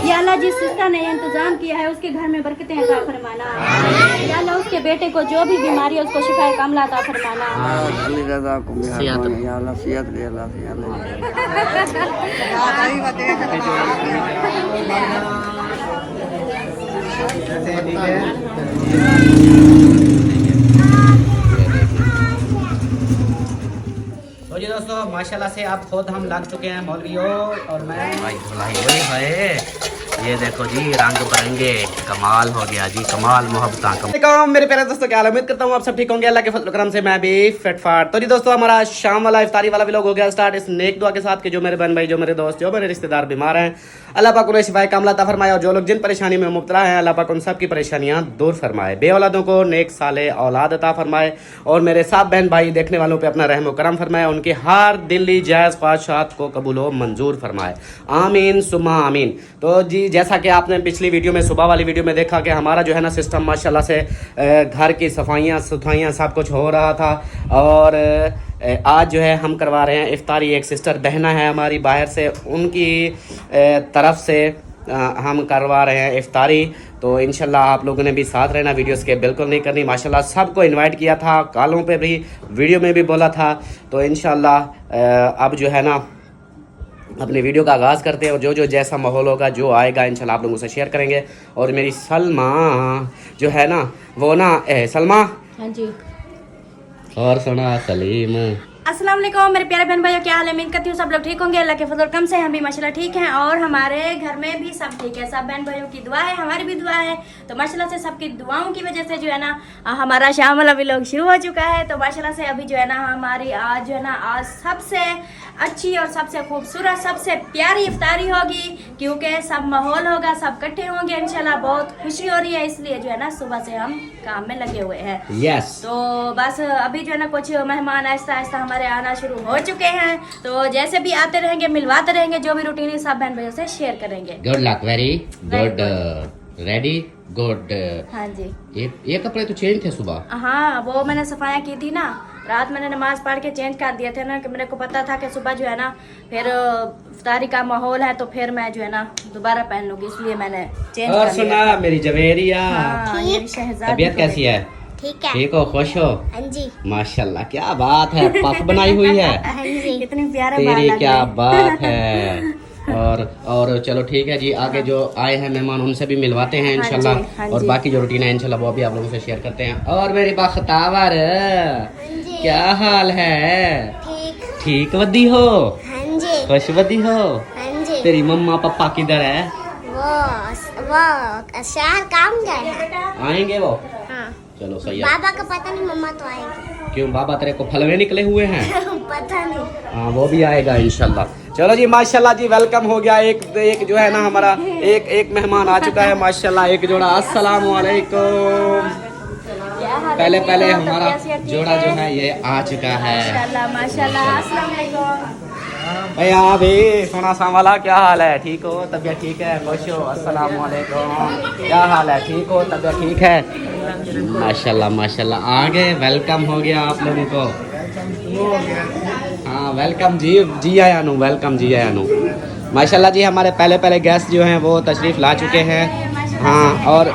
या अल्लाह जिस सिस्टर ने इंतजाम किया है उसके घर में बरकतें अता फरमाना। या अल्लाह उसके बेटे को जो भी बीमारी है उसको शिफा कामिला अता फरमाना। तो जी दोस्तों माशाल्लाह से आप खुद हम लग चुके हैं मौलवियों और मैं ये देखो जी रंग बिरंगे कमाल हो गया जी, कमाल मोहब्बत। मेरे प्यारे दोस्तों क्या हाल है, उम्मीद करता हूँ आप सब ठीक होंगे अल्लाह के फजल करम से। मैं भी फिट फाट। तो जी दोस्तों हमारा शाम वाला इफ्तारी वाला व्लॉग हो गया स्टार्ट इस नेक दुआ के साथ कि जो मेरे बहन भाई, जो मेरे दोस्त, जो मेरे रिश्तेदार बीमार हैं, अल्लाह पाक उन्हें शिफाए कामिला अता फरमाए और जो लोग जिन परेशानी में मुब्तला हैं अल्लाह पाक उन सब की परेशानियां दूर फरमाए। बे औलादों को नेक साले औलाद अता फरमाए और मेरे सब बहन भाई देखने वालों पे अपना रहम करम फरमाए, उनकी हर दिली जायज़ ख्वाहिशात को कबूल व मंजूर फरमाए। आमीन सुम्मा आमीन। तो जी जैसा कि आपने पिछली वीडियो में, सुबह वाली वीडियो में देखा कि हमारा जो है ना सिस्टम माशाल्लाह से घर की सफाइयाँ सुथाइयाँ सब कुछ हो रहा था और आज जो है हम करवा रहे हैं इफ्तारी। एक सिस्टर बहना है हमारी बाहर से, उनकी तरफ से हम करवा रहे हैं इफ्तारी। तो इंशाल्लाह आप लोगों ने भी साथ रहना, वीडियो स्किप बिल्कुल नहीं करनी। माशाल्लाह सबको इनवाइट किया था, कॉलों पे भी, वीडियो में भी बोला था। तो इंशाल्लाह अब जो है ना अपने वीडियो का आगाज़ करते हैं और जो जो जैसा माहौल होगा, जो आएगा इंशाल्लाह आप लोगों से शेयर करेंगे। और मेरी सलमा जो है ना वो ना सलमा, हाँ जी, और सुना सलीम। अस्सलाम वालेकुम मेरे प्यारे बहन भाइयों, क्या हाल है? उम्मीद करती हूँ सब लोग ठीक होंगे अल्लाह के फजल करम से। हम भी माशाल्लाह ठीक हैं और हमारे घर में भी सब ठीक है। सब बहन भाइयों की दुआ है, हमारी भी दुआ है। तो माशाल्लाह से सबकी दुआओं की वजह से जो है ना हमारा शाम वाला व्लॉग शुरू हो चुका है। तो माशाल्लाह से अभी जो है ना हमारी आज जो है ना आज सबसे अच्छी और सबसे खूबसूरत, सबसे प्यारी इफ्तारी होगी क्योंकि सब माहौल होगा, सब इकट्ठे होंगे इंशाल्लाह। बहुत खुशी हो रही है, इसलिए जो है ना सुबह से हम काम में लगे हुए हैं। यस। तो बस अभी जो है ना कुछ मेहमान आहिस्ता आहिस्ता हमारे आना शुरू हो चुके हैं। तो जैसे भी आते रहेंगे, मिलवाते रहेंगे, जो भी रूटीन है सब बहन भाइयों से शेयर करेंगे। Good luck, very good, ready good. हाँ जी। ये कपड़े तो चेंज थे सुबह। हाँ वो मैंने सफाया की थी ना, रात मैंने नमाज पढ़ के चेंज कर दिए थे ना, कि मेरे को पता था कि सुबह जो है ना फिर इफ्तारी का माहौल है तो फिर मैं जो है ना दोबारा पहन लूंगी, इसलिए मैंने चेंज और कर सुना लिया। मेरी जवेरिया, हाँ, ये भी शहजादी तबीयत कैसी है? ठीक है। ठीक हो, खुश हो? हाँ जी। माशाल्लाह क्या बात है, पफ बनाई हुई है। हाँ जी। कितनी प्यारे बाल तेरी लग क्या रहे हैं। बात है। और चलो ठीक है जी, आगे जो आए हैं मेहमान उनसे भी मिलवाते हैं इंशाल्लाह। हाँ और जी। बाकी जो रूटीन है इंशाल्लाह वो भी आप लोगों से शेयर करते हैं। और मेरी बख्तावर क्या हाल है? ठीक। ठीक वदी हो? हाँ जी। खुश वदी हो? हाँ जी। तेरी मम्मा पापा किधर है? वो शहर काम गए हैं। आएंगे वो? हाँ। चलो सही है। बाबा का पता नहीं, मम्मा तो आएगी। क्यों बाबा तेरे को फलवे निकले हुए हैं? पता नहीं। हाँ वो भी आएगा इंशाल्लाह। चलो जी माशाल्लाह जी, वेलकम हो गया। एक जो है ना हमारा एक मेहमान आ चुका है माशाल्लाह, एक जोड़ा। अस्सलाम वालेकुम। पहले हमारा जोड़ा जो है ये आ चुका है माशाल्लाह माशाल्लाह। अस्सलाम वालेकुम भैया भी। सोना सांवाला क्या हाल है? ठीक हो? तबीयत ठीक है? खुश हो? अस्सलाम वालेकुम। क्या हाल है? ठीक हो? तबीयत ठीक है? माशाल्लाह माशाल्लाह। आ गए, वेलकम हो गया आप लोगों को। हाँ वेलकम जी, जी आया नु, वेलकम जी आया नु। माशाल्लाह जी हमारे पहले गेस्ट जो हैं वो तशरीफ़ ला चुके हैं। हाँ और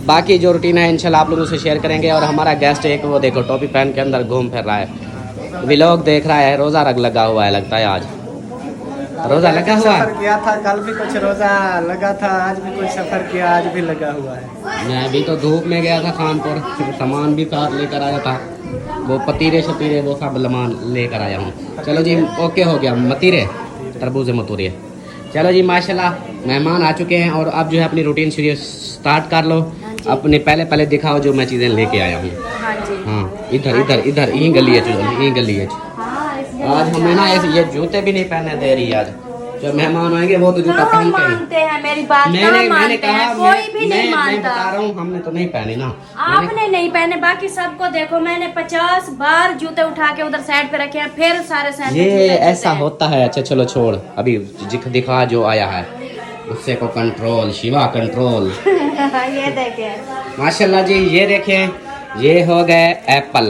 बाकी जो रूटीन है इंशाल्लाह आप लोगों से शेयर करेंगे। और हमारा गेस्ट एक वो देखो टोपी पहन के अंदर घूम फिर रहा है, व्लॉग देख रहा है। रोज़ा लगा हुआ है लगता है, आज रोज़ा लगा हुआ है। किया था कल भी कुछ रोज़ा लगा था, आज भी कुछ सफ़र किया, आज भी लगा हुआ है। मैं अभी तो धूप में गया था कानपुर, सामान भी साथ लेकर आया था, वो पतीरे शतीरे वो सब लमान लेकर आया हूँ। चलो जी ओके हो गया, मतीरे तरबूजे मतूरे। चलो जी माशाल्लाह मेहमान आ चुके हैं और अब जो है अपनी रूटीन स्टार्ट कर लो। अपने पहले दिखाओ जो मैं चीज़ें लेके आया हूँ। हाँ जी। हाँ इधर यही गली है। आज हमें ना ये जूते भी नहीं पहने दे रही। आज जो मेहमान आएंगे वो तो जूता पहन के मानते हैं मेरी बात, मैंने मानते कहा हैं, कोई भी नहीं मैं मानता। बता रहा हूँ हमने तो नहीं पहने ना। आपने नहीं पहने, बाकी सबको देखो मैंने 50 बार जूते उठा के उधर साइड पे रखे हैं, फिर सारे साइड ये ऐसा होता है। अच्छा चलो छोड़, अभी दिखा जो आया है उससे को कंट्रोल, शिवा कंट्रोल। ये देखे माशाल्लाह जी, ये देखें, ये हो गए एप्पल,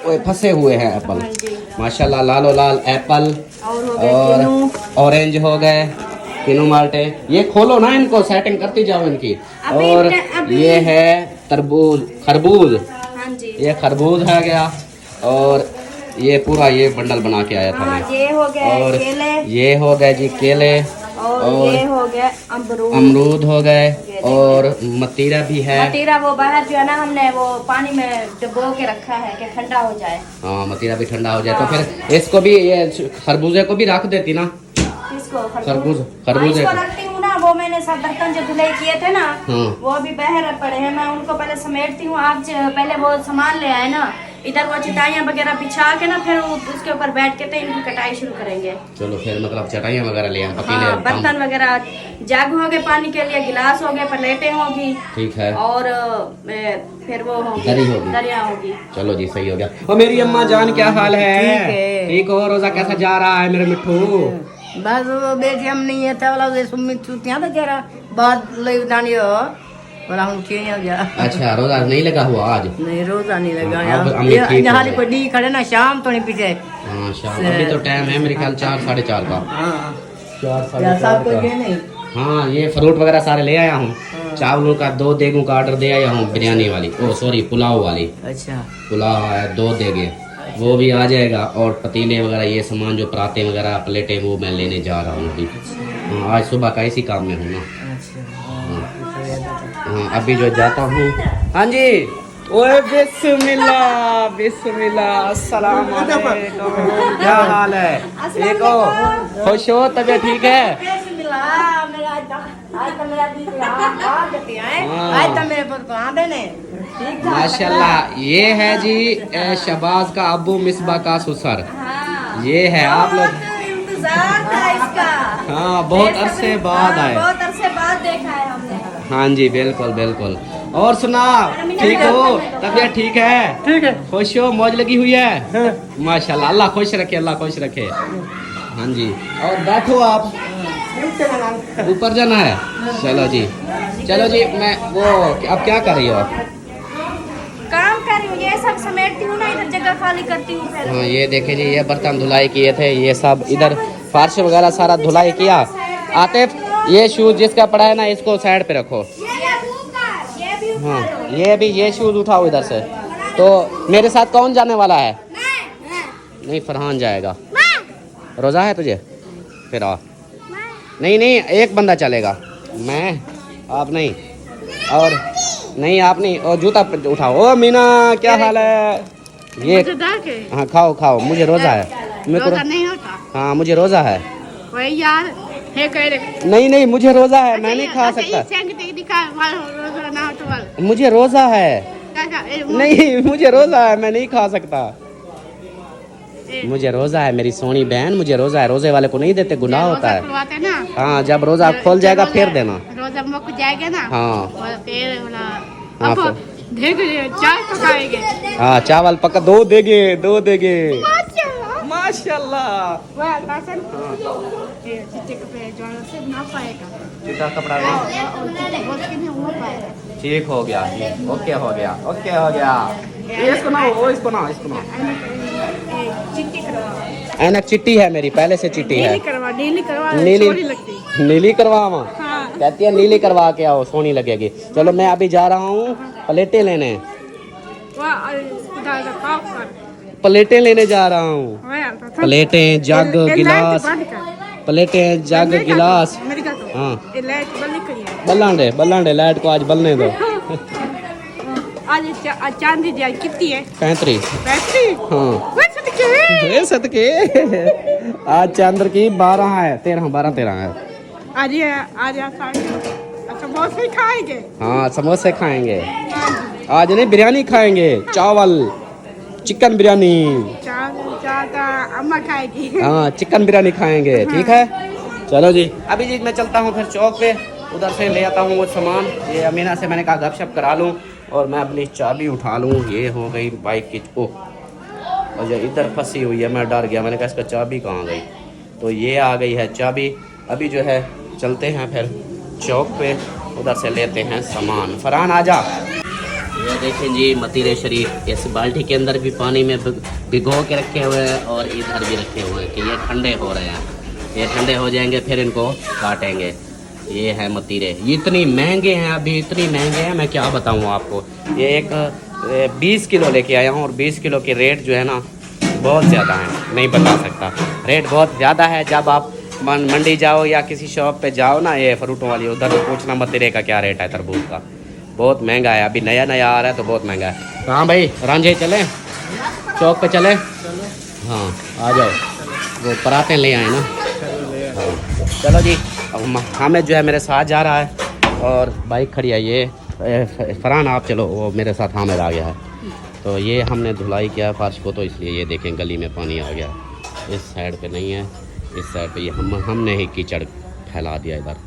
वो फंसे हुए हैं एप्पल। माशाल्लाह लालो लाल एप्पल और हो गए और किन्नू। ऑरेंज हो गए, किन्नू माल्टे। ये खोलो ना इनको, सेटिंग करती जाओ इनकी। अभी और अभी- ये है तरबूज, खरबूज, हाँ जी। ये खरबूज है गया। और ये पूरा ये बंडल बना के आया था हाँ, मैं। ये हो गए और केले ये हो गए जी केले, और ये हो गया अमरूद। अमरूद हो गए और मतीरा भी है। मतीरा वो बाहर जो है ना हमने वो पानी में डुबो के रखा है कि ठंडा हो जाए। हाँ मतीरा भी ठंडा हो जाए तो फिर इसको भी, ये खरबूजे को भी रख देती ना। इसको खरबूज हाँ, खरबूजे इसको को। रखती हूँ ना। वो मैंने सब बर्तन जो धुलाई किए थे ना, हाँ। वो अभी बाहर पड़े हैं। मैं उनको पहले समेटती हूँ। आप पहले वो सामान ले आए ना, इधर वो चटाइयाँ वगैरह बिछा के ना, फिर उसके ऊपर बैठ के तो इनकी कटाई शुरू करेंगे। चलो फिर मतलब चटाइयाँ वगैरह ले आए, पतीले हाँ, बर्तन वगैरह, जग हो गए पानी के लिए, गिलास हो गए, प्लेटें होगी, ठीक है। और फिर वो होगी दरी होगी। दरिया होगी। चलो जी सही हो गया। और मेरी अम्मा जान क्या हाल है? ठीक हो? रोजा कैसा जा रहा है मेरे मिठू? बस वो बेटियम नहीं है था वाला वे सुमित छुट्टियां तो जरा बहुत ले दानियो वाला हम उठे नहीं हो गया। अच्छा रोजा नहीं लगा हुआ आज? नहीं रोजा नहीं लगा अब यार। अम्मी ठीक यहाँ हो कोई डी खड़े ना शाम तो नहीं पीछे। हाँ शाम, अभी तो टाइम है मेरे ख्याल 4 साढ़े 4 का। हाँ 4 या साढ़े सब 4 कोई का। गए नहीं। हाँ ये फ्रूट वगैरह सारे ले आया हूँ। चावलों का 2 देगों का ऑर्डर दे आया हूँ, बिरयानी वाली, ओ सॉरी पुलाव वाली। अच्छा पुलाव है 2 देगे, वो भी आ जाएगा। और पतीले वगैरह ये सामान जो पराते वगैरह प्लेटें वो मैं लेने जा रहा हूँ अभी। हाँ आज सुबह का इसी काम में हूँ ना। हाँ अभी जो जाता हूँ। हाँ जी। ओए बिस्मिल्लाह बिस्मिल्लाह, अस्सलाम वालेकुम, क्या हाल है? ठीक हो? खुश हो? तबीयत ठीक है? आज तो मेरे पर तो आंदे ने ठीक था। माशाल्लाह। ये है जी शहबाज का अब्बू, मिसबा का ससुर। ये है आप लोग। इंतजार था इसका। हाँ बहुत अरसे बाद आए। बहुत अरसे बाद देखा है हमने। हाँ जी बिल्कुल बिल्कुल। और सुना, ठीक हो? तबीयत ठीक है? ठीक है। खुश हो? मौज लगी हुई है? माशाल्लाह, अल्लाह खुश रखे, अल्लाह खुश रखे। हाँ जी। और बैठो आप, ऊपर जाना है? चलो जी चलो जी। मैं वो अब क्या कर रही हो आप? काम कर रही हूँ, ये सब समेटती हूँ ना, इधर जगह खाली करती हूँ फिर। हाँ ये देखे जी, ये बर्तन धुलाई किए थे, ये सब इधर फर्श वगैरह सारा धुलाई किया। आतिफ ये शूज जिसका पड़ा है ना, इसको साइड पे रखो। हाँ ये शूज उठाओ इधर से। तो मेरे साथ कौन जाने वाला है? नहीं फरहान जाएगा। रोजा है तुझे? फिर आ। नहीं नहीं एक बंदा चलेगा, मैं, आप नहीं। और नहीं आप नहीं। और जूता उठाओ। ओ मीना क्या हाल है? ये हाँ खाओ खाओ, मुझे रोजा है। मेरे को नहीं होता हाँ मुझे रोजा है। वही यार है कह रहे। नहीं नहीं मुझे रोजा है, मैं नहीं खा सकता। मुझे रोजा है। नहीं मुझे रोजा है, मैं नहीं खा सकता। मुझे रोजा है मेरी सोनी बहन, मुझे रोजा है। रोजे वाले को नहीं देते, गुनाह होता है। हाँ जब रोजा खोल जाएगा फिर देना। रोजा मुक जाएगा ना। हाँ और फिर हाँ अब देख चाय पकाएंगे। हाँ चावल पका, 2 देगे 2 देगे। माशाल्लाह। जूता कपड़ा ठीक हो गया, ओके हो गया, ओके हो गया। इसको ना वो इसको ना इसको ना। ऐनक चिट्टी है मेरी, पहले से चिट्टी है। नीली नीली करवावा। कहती है नीली करवा के आओ, सोनी लगेगी। चलो मैं अभी जा रहा हूँ प्लेटें लेने, प्लेटें लेने जा रहा हूँ। प्लेटें जग गिलास, प्लेटें जग गिलास। हाँ बल्लान दे लाइट को, आज बलने दो। आज चांदी कितनी है? 35। हाँ आज सदके आज चंद्र की 12 है, 13 है। आज समोसे खाएंगे। हाँ समोसे खाएंगे आज, नहीं बिरयानी खाएंगे, चावल चिकन बिरयानी। अम्मा खाएगी। हाँ चिकन बिरयानी खाएंगे, ठीक है। चलो जी अभी जी मैं चलता हूँ फिर चौक पे, उधर से ले आता हूँ वो सामान। ये अमीना से मैंने कहा गपशप करा लूँ और मैं अपनी चाबी उठा लूँ। ये हो गई बाइक की, ओह और ये इधर फंसी हुई है, मैं डर गया, मैंने कहा इसका चाबी कहाँ गई। तो ये आ गई है चाबी। अभी जो है चलते हैं फिर चौक पे, उधर से लेते हैं सामान। फरहान आजा। ये देखें जी मतीरे शरीफ इस बाल्टी के अंदर भी पानी में भिगो के रखे हुए हैं और इधर भी रखे हुए हैं कि ये ठंडे हो रहे हैं। ये ठंडे हो जाएंगे फिर इनको काटेंगे। ये है मतीरे, ये इतनी महंगे हैं अभी, इतनी महंगे हैं मैं क्या बताऊँ आपको। ये एक 20 किलो लेके आया हूँ और 20 किलो के रेट जो है ना बहुत ज़्यादा है, नहीं बता सकता। रेट बहुत ज़्यादा है। जब आप मंडी जाओ या किसी शॉप पे जाओ ना, ये फ्रूटों वाली, उधर तो पूछना मतीरे का क्या रेट है। तरबूज का बहुत महंगा है, अभी नया नया आ रहा है तो बहुत महंगा है। तो हाँ भाई रांझे चलें, चौक पे चलें? हाँ आ जाओ, वो पराठे ले आए ना। हाँ चलो जी, अब हामिद जो है मेरे साथ जा रहा है और बाइक खड़ी है। ये फरहान आप चलो, वो मेरे साथ हामिद आ गया है। तो ये हमने धुलाई किया फर्श को, तो इसलिए ये देखें गली में पानी आ गया। इस साइड पे नहीं है, इस साइड पे ये हमने ही कीचड़ फैला दिया इधर।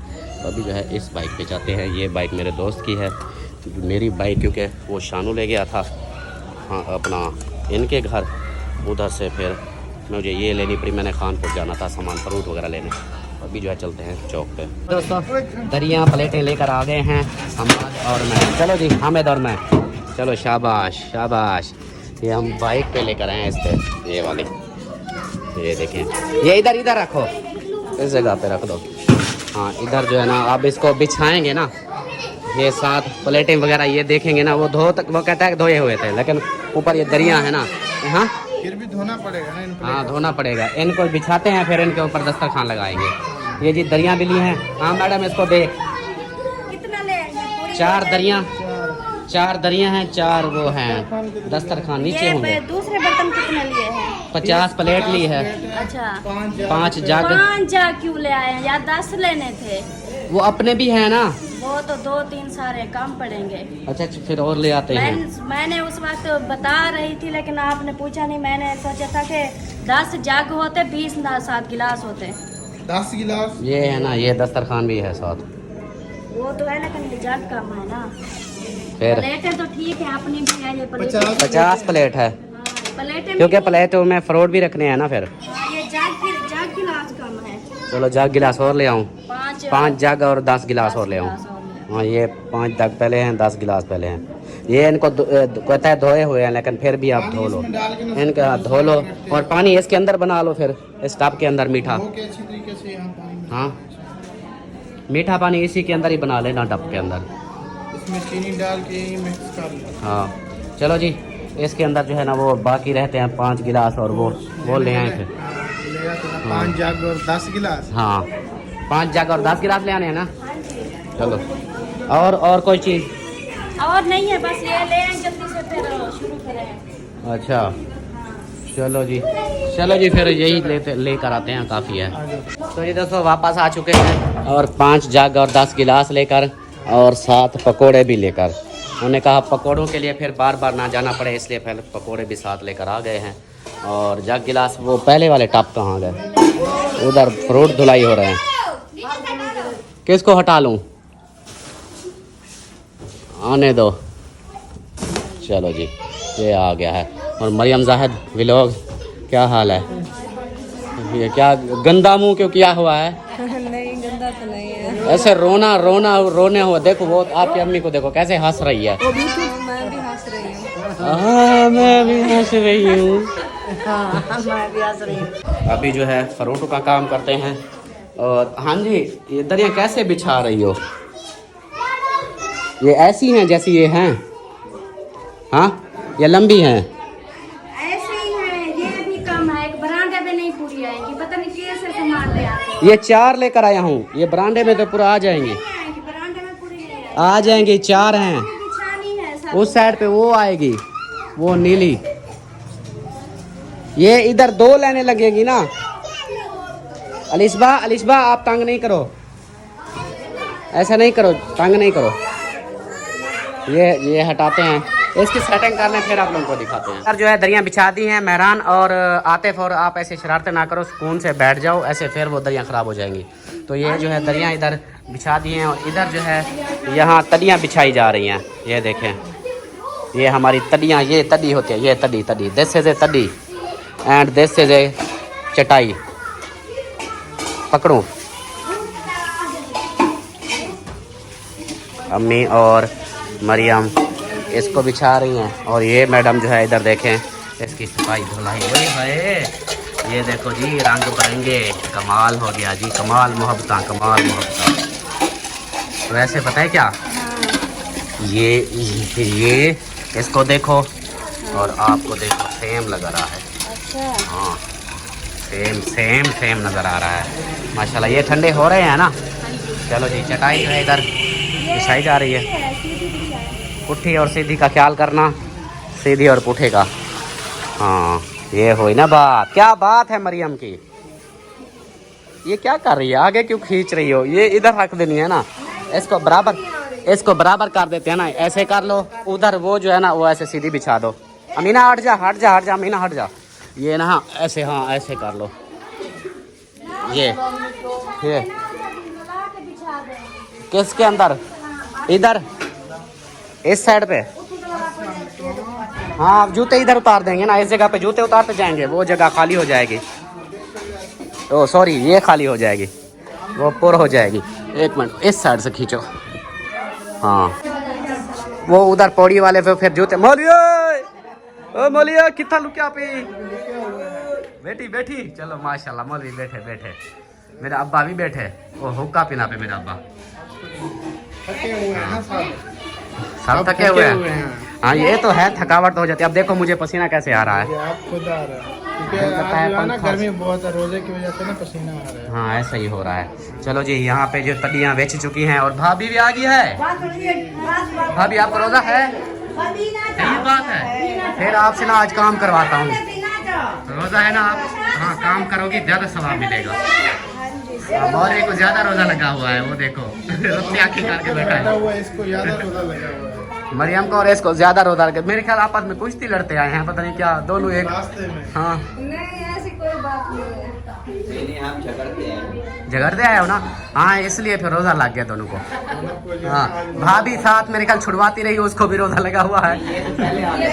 तो अभी जो है इस बाइक पे जाते हैं। ये बाइक मेरे दोस्त की है, मेरी बाइक क्योंकि वो शानू ले गया था हाँ अपना इनके घर, उधर से फिर मुझे ये लेनी पड़ी। मैंने खानपुर जाना था सामान फ्रूट वगैरह लेने। अभी जो है चलते हैं चौक पे। दोस्तों दरिया प्लेटें लेकर आ गए हैं हम और मैं। चलो जी हामिद और मैं, चलो शाबाश शाबाश। ये हम बाइक पे लेकर आए हैं इस पे, ये वाली। ये देखें, ये इधर इधर रखो, इस जगह पे रख दो। हाँ इधर जो है ना आप इसको बिछाएंगे ना, ये 7 प्लेटें वगैरह ये देखेंगे ना, वो वो कहता है धोए हुए थे, लेकिन ऊपर ये दरिया है ना, हाँ फिर भी धोना पड़ेगा ना इनको। हाँ धोना पड़ेगा। इनको बिछाते हैं फिर इनके ऊपर दस्तरखान लगाएंगे। ये जी दरिया भी ली हैं। हाँ मैडम इसको दे। कितना ले आएंगे? 4 दरिया, 4 दरिया हैं, 4 वो हैं दस्तरखान नीचे होंगे। दूसरे बर्तन कितने लिए हैं? 50 प्लेट ली है। अच्छा 5 जग। 5 जग क्यों ले आए हैं या 10 लेने थे? वो अपने भी है ना। वो तो 2-3 सारे कम पड़ेंगे। अच्छा फिर और ले आते हैं। मैंने उस वक्त बता रही थी लेकिन आपने पूछा नहीं। मैंने सोचा था कि 10 जग होते, 20 7 गिलास होते। 10 गिलास ये है ना, ये दस्तरखान भी है साथ। वो तो है लेकिन ये जग कम है ना। फिर प्लेटें तो ठीक है अपनी भी है। ये 50 प्लेट है, प्लेटें क्योंकि प्लेटों में फ्रूट भी रखने हैं ना। फिर ये जग गिलास कम है। चलो जग गिलास और ले आऊँ। 5 जग और 10 10 और ले आऊँ। हाँ ये 5 जग पहले हैं, 10 गिलास पहले हैं। ये इनको कहता है धोए हुए हैं, लेकिन फिर भी आप धो लो इनका, धो लो और पानी इसके अंदर बना लो। फिर इस टब के अंदर मीठा, अच्छी तरीके से यहाँ पानी हाँ मीठा पानी इसी के अंदर ही बना लेना टब के अंदर। इसमें चीनी डाल के मिक्स कर लो। हाँ चलो जी, इसके अंदर जो है ना वो बाकी रहते हैं 5 गिलास और वो ले आए फिर। 5 जग और 10 गिलास। हाँ 5 जग और 10 गिलास ले आने हैं ना। चलो और कोई चीज़ और नहीं है, बस ये ले आए जल्दी से फिर शुरू करें। अच्छा चलो जी फिर यही लेकर आते हैं, काफ़ी है। तो ये दोस्तों वापस आ चुके हैं और 5 जग और 10 गिलास लेकर और 7 पकोड़े भी लेकर। उन्होंने कहा पकोड़ों के लिए फिर बार बार ना जाना पड़े, इसलिए पहले पकोड़े भी साथ लेकर आ गए हैं। और जग गिलास वो पहले वाले टप कहाँ गए? उधर फ्रूट धुलाई हो रहे हैं। किसको हटा लूँ? आने दो। चलो जी ये आ गया है। और मरियम जाहिद व्लॉग, क्या हाल है? ये क्या गंदा मुंह क्यों किया हुआ है? नहीं गंदा तो नहीं है। ऐसे रोने हुआ। देखो वो आपकी अम्मी को देखो कैसे हंस रही है। मैं भी हंस रही हूँ। हाँ मैं भी हंस रही हूँ। हाँ मैं भी हंस रही हूँ। अभी जो है फ्रूट का काम करते हैं। और हाँ जी, ये दरिया कैसे बिछा रही हो? ये ऐसी हैं जैसी ये हैं? हाँ ये लंबी हैं? ऐसे ही है, ये भी कम है। एक बरामदे में नहीं पूरी आएगी, पता नहीं कैसे सामान ले आते हैं। ये 4 लेकर आया हूँ। ये बरामदे में तो पूरा आ जाएंगे। बरामदे में पूरी नहीं आएगी। आ जाएंगे, 4 हैं। बिछानी है सब। उस साइड पे वो आएगी, वो नीली। ये इधर 2 लेने लगेगी ना। अलिशबा आप तंग नहीं करो, ऐसा नहीं करो, तंग नहीं करो। ये हटाते हैं, इसकी सेटिंग कर लें फिर आप लोगों को दिखाते हैं। सर जो है दरिया बिछा दी हैं। मेहरान और आतिफ और आप ऐसे शरारतें ना करो, सुकून से बैठ जाओ, ऐसे फिर वो दरिया ख़राब हो जाएंगी। तो ये जो है दरिया इधर बिछा दी हैं और इधर जो है यहाँ तड़ियाँ बिछाई जा रही हैं। ये देखें, ये हमारी तड़ियाँ, ये तड़ी होती है, ये तड़ी दिस इज ए तड़ी एंड दिस इज ए चटाई। पकड़ूं? अम्मी और मरियम इसको बिछा रही हैं। और ये मैडम जो है इधर देखें इसकी सफाई धुलाई। वही है ये देखो जी, रंग बिरंगे, कमाल हो गया जी, कमाल मोहब्बत, कमाल मोहब्बत। वैसे पता है क्या, ये इसको देखो और आपको देखो, सेम लग रहा है। हाँ सेम नज़र आ रहा है माशाल्लाह। ये ठंडे हो रहे हैं ना। चलो जी, चटाई जो है इधर बिछाई जा रही है। पुट्ठी और सीधी का ख्याल करना, सीधी और पुट्ठे का। हाँ ये हुई ना बात। क्या बात है मरियम की, ये क्या कर रही है, आगे क्यों खींच रही हो? ये इधर रख देनी है ना, इसको बराबर कर देते हैं ना, ऐसे कर लो। उधर वो जो है ना वो ऐसे सीधी बिछा दो। अमीना हट जा अमीना हट जा। ये ना ऐसे, हाँ ऐसे कर लो। ये किसके अंदर? इधर इस साइड पे। हाँ अब जूते इधर उतार देंगे ना, इस जगह पे जूते उतारते जाएंगे, वो जगह खाली हो जाएगी। ओ सॉरी, ये खाली हो जाएगी, वो पुर हो जाएगी। एक मिनट, इस साइड से खींचो। हाँ वो उधर पौड़ी वाले पे फिर जूते। मोलिया कितना लुकिया पे बैठी। चलो माशाल्लाह, मौलवी बैठे। मेरे अब्बा भी बैठे, वो हुक्का पीना पे मेरा अब्बा। सब थके हुए हैं। हाँ ये तो है, थकावट तो हो जाती है। अब देखो मुझे पसीना कैसे आ रहा है। खुद आ रहा है क्योंकि आज गर्मी बहुत है, रोजे की वजह से ना पसीना आ रहा है। हाँ ऐसा ही हो रहा है। चलो जी, यहाँ पे जो तलियाँ बेच चुकी हैं और भाभी भी आ गई है। भाभी आपको रोजा है? सही बात है। फिर आपसे ना आज काम करवाता हूँ। रोजा है ना आप? हाँ काम करोगी ज्यादा सवाब मिलेगा। मौलवी को ज्यादा रोजा लगा हुआ है, वो देखो रोटी आँखें करके बैठा है। इसको ज्यादा रोजा लगा हुआ है, मरियम को और इसको ज्यादा रोजा लगा। मेरे ख्याल आपस में कुश्ती लड़ते आए हैं, पता नहीं क्या, दोनों एक। हाँ नहीं ऐसी कोई बात नहीं है। झगड़ते आए हो ना? हाँ इसलिए फिर रोजा लग गया दोनों को। हाँ भाभी साथ मेरे ख्याल छुड़वाती रही, उसको भी रोजा लगा हुआ है। पहले आ गए,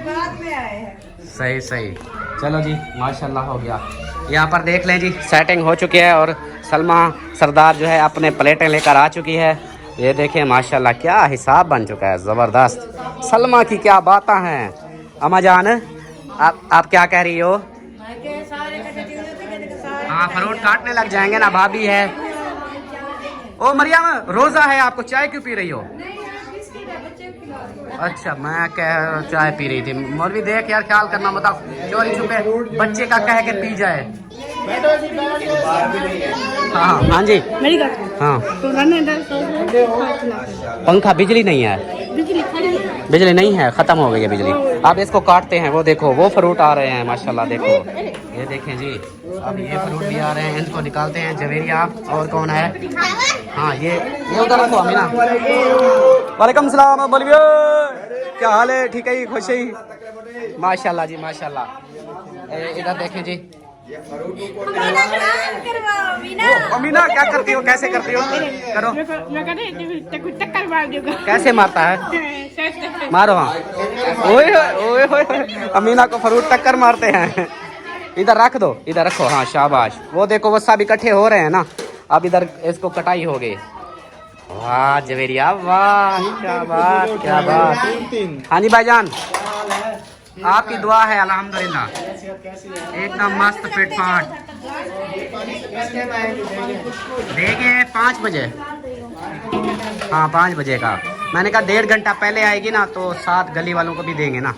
बाद में आए हैं। सही। चलो जी माशाल्लाह हो गया। यहाँ पर देख लें जी, सेटिंग हो चुकी है और सलमा सरदार जो है अपने प्लेटें लेकर आ चुकी है। ये देखें माशाल्लाह क्या हिसाब बन चुका है, ज़बरदस्त। सलमा की क्या बातें हैं। अम्मा जान आप क्या कह रही हो? हाँ फ्रूट काटने लग जाएंगे ना, भाभी है। ओ मरियम रोजा है, आपको चाय क्यों पी रही हो? अच्छा मैं कह चाय पी रही थी। मौलवी देख यार, ख्याल करना, बताओ चोरी छुपे बच्चे का कह के पी जाए। हाँ जी हाँ। पंखा बिजली नहीं है, बिजली नहीं है, खत्म हो गई है बिजली। अब इसको काटते हैं, वो देखो वो फ्रूट आ रहे हैं माशाल्लाह। देखो ये देखें जी, अब ये फ्रूट भी आ रहे हैं, इनको निकालते हैं। जवेरिया और कौन है? हाँ ये उधर रखो अमीना। वालेकुम सलाम बोलिए, क्या हाल है? ठीक है, खुश है माशाल्लाह जी माशाल्लाह। इधर देखें जी, अमीना क्या करती हो, कैसे करती हो? करो कैसे मारता है, मारो। हाँ ओए अमीना को फ्रूट टक्कर मारते हैं। इधर रख दो, इधर रखो। हाँ शाबाश। वो देखो वो सब इकट्ठे हो रहे हैं ना, अब इधर इसको कटाई हो गई। वाह जवेरिया वाह, क्या बात। हाँ जी भाईजान, आपकी दुआ है अल्हम्दुलिल्लाह, एकदम मस्त फिट फाट। देंगे 5 बजे। हाँ 5 बजे का। मैंने कहा 1.5 घंटा पहले आएगी ना, तो 7 गली वालों को भी देंगे ना।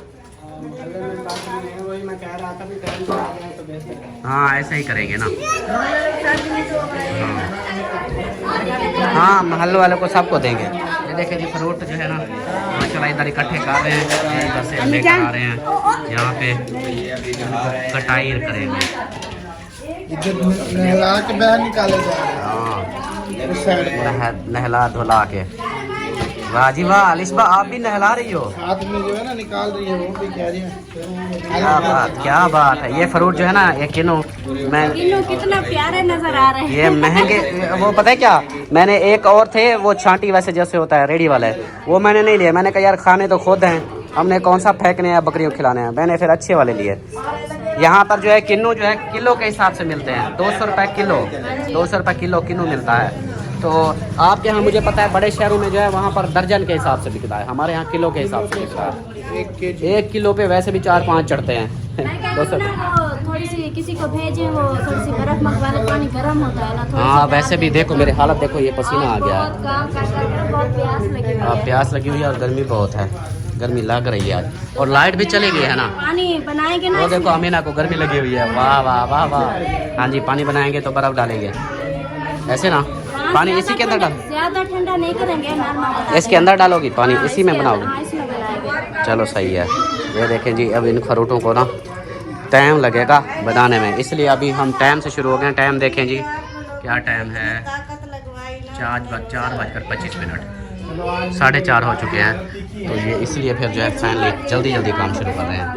हाँ ऐसे ही करेंगे ना। हाँ महल्ले वालों को सबको देंगे। ये देखें जी फ्रूट जो है ना माशाल्लाह इधर इकट्ठे कर रहे हैं, इधर से लेकर आ रहे हैं, यहाँ पे कटाई करेंगे। नहला के बाहर निकाले जा रहे हैं। हाँ नहला धुला के। वाह जी वाह, अलिशबा आप भी नहला रही हो? हाथ में जो है ना निकाल रही है, वो भी कह रही है। क्या बात है। ये फ्रूट जो है ना, ये किलो कितना प्यारे नजर आ रहे हैं। ये महंगे, वो पता है क्या, मैंने एक और थे वो छांटी वैसे जैसे होता है रेडी वाले, वो मैंने नहीं लिए। मैंने कहा यार खाने तो खुद हैं, हमने कौन सा फेंकने हैं, बकरियों को खिलाने हैं। मैंने फिर अच्छे वाले लिए। यहाँ पर जो है किन्नू जो है किलो के हिसाब से मिलते हैं, 200 रुपये किलो, 200 रुपये किलो किन्नू मिलता है। तो आपके यहाँ मुझे पता है बड़े शहरों में जो है वहाँ पर दर्जन के हिसाब से बिकता है, हमारे यहाँ किलो के हिसाब से बिकता है। 1 किलो पे वैसे भी 4-5 चढ़ते हैं। दोस्तों थोड़ी सी किसी को भेजे वो थोड़ी सी बर्फ मंगवा ले, पानी गर्म होता है ना। हाँ वैसे भी देखो मेरी हालत देखो, ये पसीना आ गया है। बहुत प्यास लगी हुई है। प्यास लगी हुई है और गर्मी बहुत है, गर्मी लग रही है आज, और लाइट भी चली गई है ना। पानी बनाएंगे ना, वो देखो अमीना को गर्मी लगी हुई है। वाह वाह वाह वाह। हाँ जी, पानी बनाएंगे तो बर्फ डालेंगे ऐसे ना। पानी इसी के अंदर डाल, ज्यादा ठंडा नहीं करेंगे, नॉर्मल इसके अंदर डालोगी पानी, इसी में बनाओगी। हाँ, इसमें बनाएंगे। चलो सही है। ये देखें जी, अब इन खरोटों को ना टाइम लगेगा बनाने में, इसलिए अभी हम टाइम से शुरू हो गए। टाइम देखें जी, क्या टाइम है, 4:25, 4:30 हो चुके हैं। तो ये इसलिए फिर जो है फाइनली जल्दी जल्दी काम शुरू कर रहे हैं।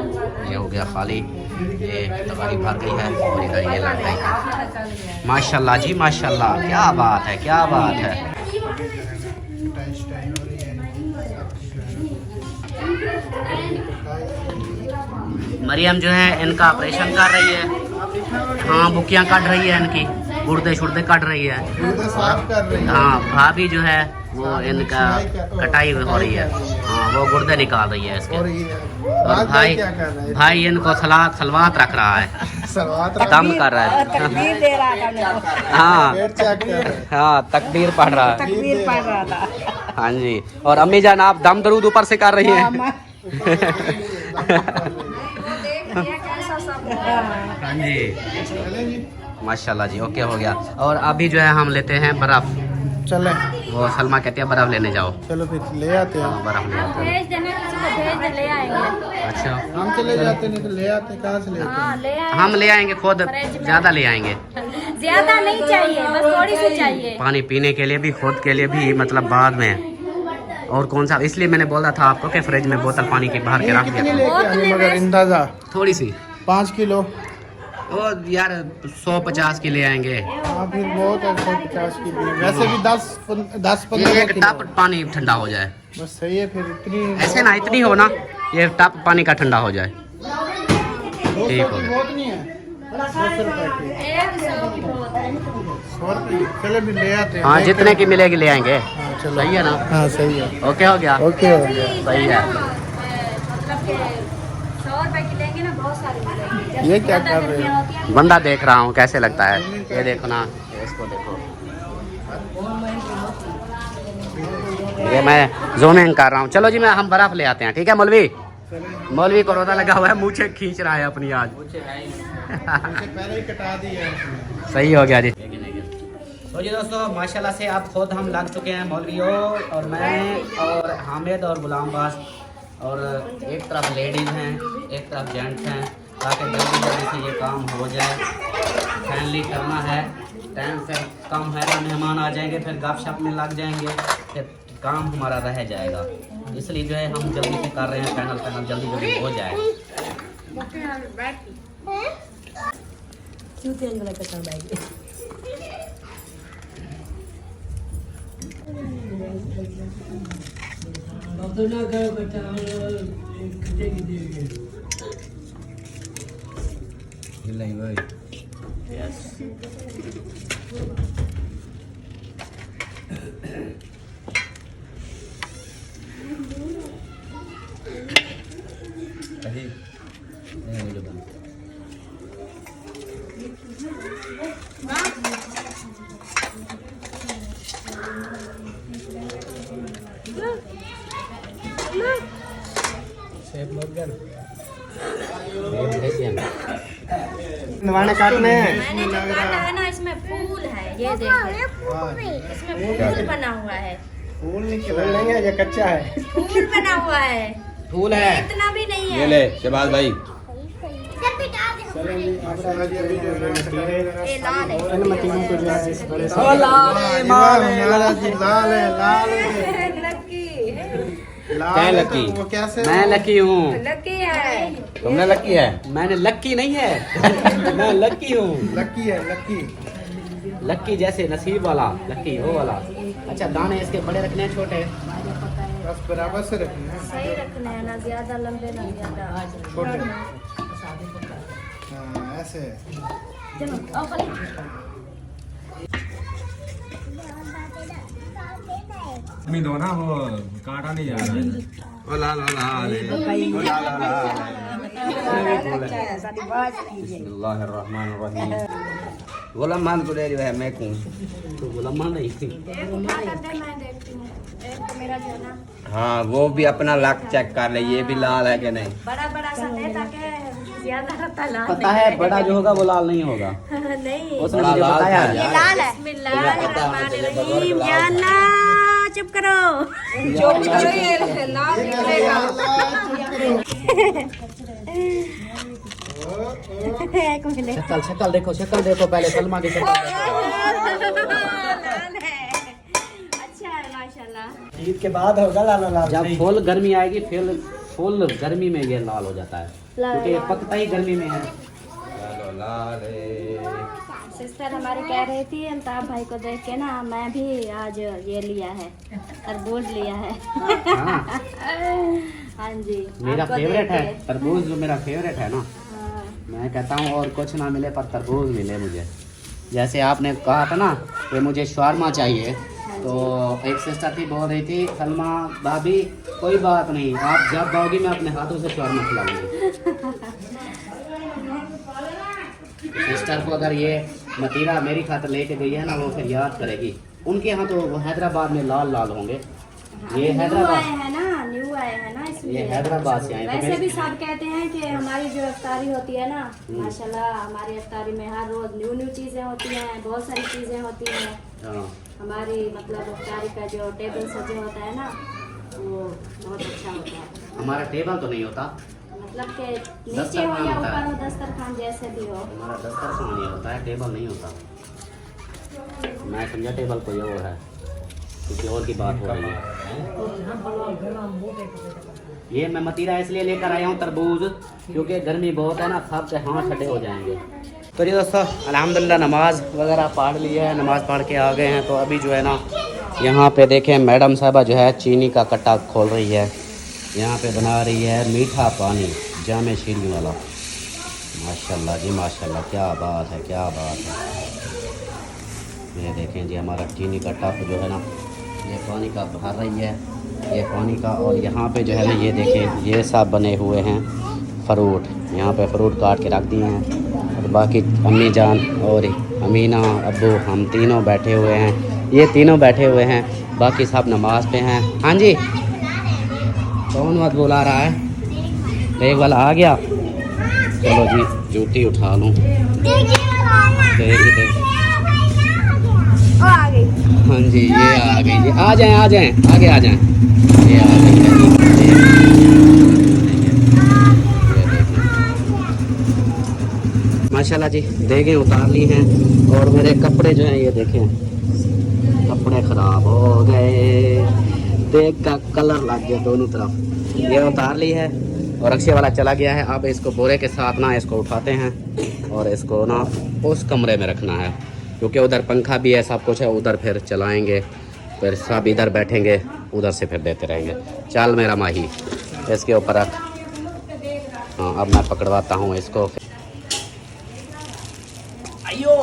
ये हो गया खाली, ये तगारी भर गई है और इधर ये लग गई है। माशाल्लाह जी माशाल्लाह, क्या बात है, क्या बात है। मरियम जो है इनका ऑपरेशन कर रही है। हाँ, बुकियाँ काट रही है, इनकी गुर्दे शुर्दे काट रही है। हाँ, भाभी जो है वो इनका कटाई हो रही है। हाँ, वो गुर्दे निकाल रही है इसके। और भाई इनको सलवात रख रहा है, दम कर रहा है। हाँ तकबीर पढ़ रहा है। हाँ जी, और अम्मी जान आप दम दरूद ऊपर से कर रही हैं। हाँ जी माशाल्लाह जी, ओके हो गया। और अभी जो है हम लेते हैं बर्फ। चले, वो सलमा कहती है बर्फ लेने जाओ। चलो फिर ले आते हैं। बर्फ ले आते हैं। भेज देना, किसी को भेज दे, ले आएंगे। अच्छा, हम चले जाते नहीं तो ले आते, कहाँ से ले आते? हाँ, ले आएंगे। हम ले आएंगे खुद, ज्यादा ले आएंगे। ज्यादा नहीं चाहिए, बस थोड़ी सी चाहिए। पानी पीने के लिए भी, खुद के लिए भी, मतलब बाद में। और कौन सा, इसलिए मैंने बोला था आपको कि फ्रिज में बोतल पानी की भर के रख कितनी दिया। लेके आनी मगर अंदाजा? थोड़ी सी, 5 किलो। वो यार 150 की ले आएंगे। हाँ फिर बहुत है, 150 की भी। वैसे भी 10-15 एक टप पानी ठंडा हो जाए बस, सही है। फिर इतनी ऐसे ना, इतनी हो ना, ये टप पानी का ठंडा हो जाए, 200 ठीक हो की गया। बहुत नहीं है, 200 रुपए की, 100 रुपए की। चलो भी ले आते हैं। हाँ, जितने की मिलेगी ले आएंगे। हाँ चलो, सही है ना? हाँ सही है। ओके हो गया, ओके हो गया। सही है। मतलब के 100 रुपए की लेंगे ना, बहुत सारी मिलेगी। ये क्या कर रहे हो? बंदा देख रहा हूँ कैसे लगता है, ये देखो ना, इसको देखो, ये मैं ज़ूमिंग कर रहा हूँ। चलो जी, हम बर्फ ले आते हैं, ठीक है। मौलवी को रोना लगा हुआ है, मुझे खींच रहा है अपनी आज। पहले ही कटा दी है। सही हो गया जी। तो जी दोस्तों, माशाल्लाह से अब खुद हम लग चुके हैं, मौलवियों और मैं और हामिद और गुलामबाज, और एक तरफ लेडीज़ हैं, एक तरफ जेंट्स हैं, ताकि जल्दी जल्दी से ये काम हो जाए। फाइनली करना है, टाइम से कम है तो मेहमान आ जाएंगे, फिर गपशप में लग जाएंगे, फिर काम हमारा रह जाएगा। इसलिए जो है हम जल्दी से कर रहे हैं, पैनल जल्दी जल्दी हो जाए। नवाने काटने हैं। है ना, इसमें फूल है, ये देखिए, इसमें फूल बना हुआ है। फूल नहीं है, ये कच्चा है। फूल बना हुआ है, फूल है, इतना भी नहीं है। ये ले शहबाज भाई, ये लाल है। मतीनों को जो है इस बड़े से लाल लाल लकी? वो कैसे? मैं लकी हूँ। लकी है। तुमने लकी है? मैंने लक्की नहीं है, मैं लक्की हूँ। लकी है, लकी। लक्की जैसे नसीब वाला, लक्की वो वाला। अच्छा, दाने इसके बड़े रखने हैं छोटे? बस बराबर से रखना है, सही रखना है ना, ज्यादा लंबे ना ज्यादा छोटे। हाँ ऐसे। मी दो ना वो काटा नहीं जा रहा है। ओ ला ला ला ले। ओ ला ला ला ले। बिस्मिल्लाहिर्रहमानिर्रहीम। गुलाम मान को दे रही है मैं कौन? तो गुलाम मान नहीं थी। एक उठा कर दे, मैं देखती हूँ। एक तो मेरा जो है ना हाँ वो भी अपना लक चेक कर ले, ये भी लाल है कि नहीं। बड़ा बड़ा सा दे ताकि ज्यादा रहता लाल पता है बड़ा जो होगा वो लाल नहीं होगा। नहीं। उसने मुझे बताया। ये लाल है। बिस्मिल्लाहिर्रहमानिर्रहीम। या अल्लाह, चुप करो। एक मिनट। शक्ल देखो पहले सलमा की शक्ल। लाल है। अच्छा है माशाल्लाह। ईद के बाद होगा लाल लाल। जब फुल गर्मी आएगी फिर फुल गर्मी में ये लाल हो जाता है, क्योंकि ये पकता ही गर्मी में है। सिस्टर हमारी कह रही थी अल्ताफ भाई को देख के ना मैं भी आज ये लिया है, तरबूज लिया है। हाँ। हाँ जी, मेरा आपको फेवरेट देख है के। तरबूज, जो मेरा फेवरेट है ना। हाँ। मैं कहता हूँ और कुछ ना मिले पर तरबूज मिले मुझे। जैसे आपने कहा था ना कि मुझे शवारमा चाहिए, तो एक सिस्टर थी बोल रही थी सलमा भाभी कोई बात नहीं, आप जब आओगी मैं अपने हाथों से शवारमा खिलाऊंगी। सिस्टर को अगर ये मतीरा मेरी खातिर लेके गई है ना, वो फिर याद करेगी। उनके यहाँ तो वो हैदराबाद में लाल लाल होंगे। ये न्यू हैदराबाद, आए हैं ना, न्यू आए हैं ना, इसलिए। ये हैदराबाद से आए हैं। तो वैसे भी सब कहते हैं कि हमारी जो इफ्तारी होती है ना, माशाल्लाह हमारी इफ्तारी में हर रोज न्यू न्यू चीजें होती हैं, बहुत सारी चीजें होती हैं। हाँ, हमारी मतलब इफ्तारी का जो टेबल सजे होता है ना, वो बहुत अच्छा होता है। हमारा टेबल तो नहीं होता, मतलब के नीचे हो दस्तरखान या होता ऊपर है। हो, दस्तरखान जैसे भी हो। हमारा दस्तरखान ही होता है, टेबल नहीं होता। मैं समझा टेबल कोई और है, किसी और की बात हो रही है। ये मैं मतीरा इसलिए लेकर आया हूँ तरबूज, क्योंकि गर्मी बहुत है ना, सबके हाथ ठंडे हो जाएंगे। तो जी दोस्तों अल्हम्दुलिल्लाह नमाज वगैरह पढ़ ली है, नमाज पढ़ के आ गए हैं। तो अभी जो है ना यहाँ पे देखें मैडम साहबा जो है चीनी का कट्टा खोल रही है, यहाँ पे बना रही है मीठा पानी जामे शीनी वाला। माशाल्लाह जी माशाल्लाह, क्या बात है, क्या बात है। ये देखें जी हमारा चीनी का टप जो है ना, ये पानी का भर रही है, ये पानी का। और यहाँ पे जो है ना ये देखें ये सब बने हुए हैं फ्रूट, यहाँ पे फ्रूट काट के रख दिए हैं। और बाकी अम्मी जान और अमीना अब्बू हम तीनों बैठे हुए हैं, ये तीनों बैठे हुए हैं, बाकी सब नमाज पे हैं। हाँ जी, कौन मत बुला रहा है? एक वाला आ गया, चलो जी जूती उठा लूँ। हाँ जी ये आ गई जी, आ जाएं आगे आ जाएं। ये आ गई है जी, ये देखें माशाल्लाह जी, देखें उतार ली हैं। और मेरे कपड़े जो हैं ये देखें, कपड़े ख़राब हो गए, देख का कलर लग गया दोनों तरफ। ये उतार ली है और अक्षय वाला चला गया है। अब इसको बोरे के साथ ना इसको उठाते हैं और इसको ना उस कमरे में रखना है, क्योंकि उधर पंखा भी है, सब कुछ है। उधर फिर चलाएंगे, फिर सब इधर बैठेंगे, उधर से फिर देते रहेंगे। चल मेरा माही इसके ऊपर रख। हाँ अब मैं पकड़वाता हूँ इसको। अयो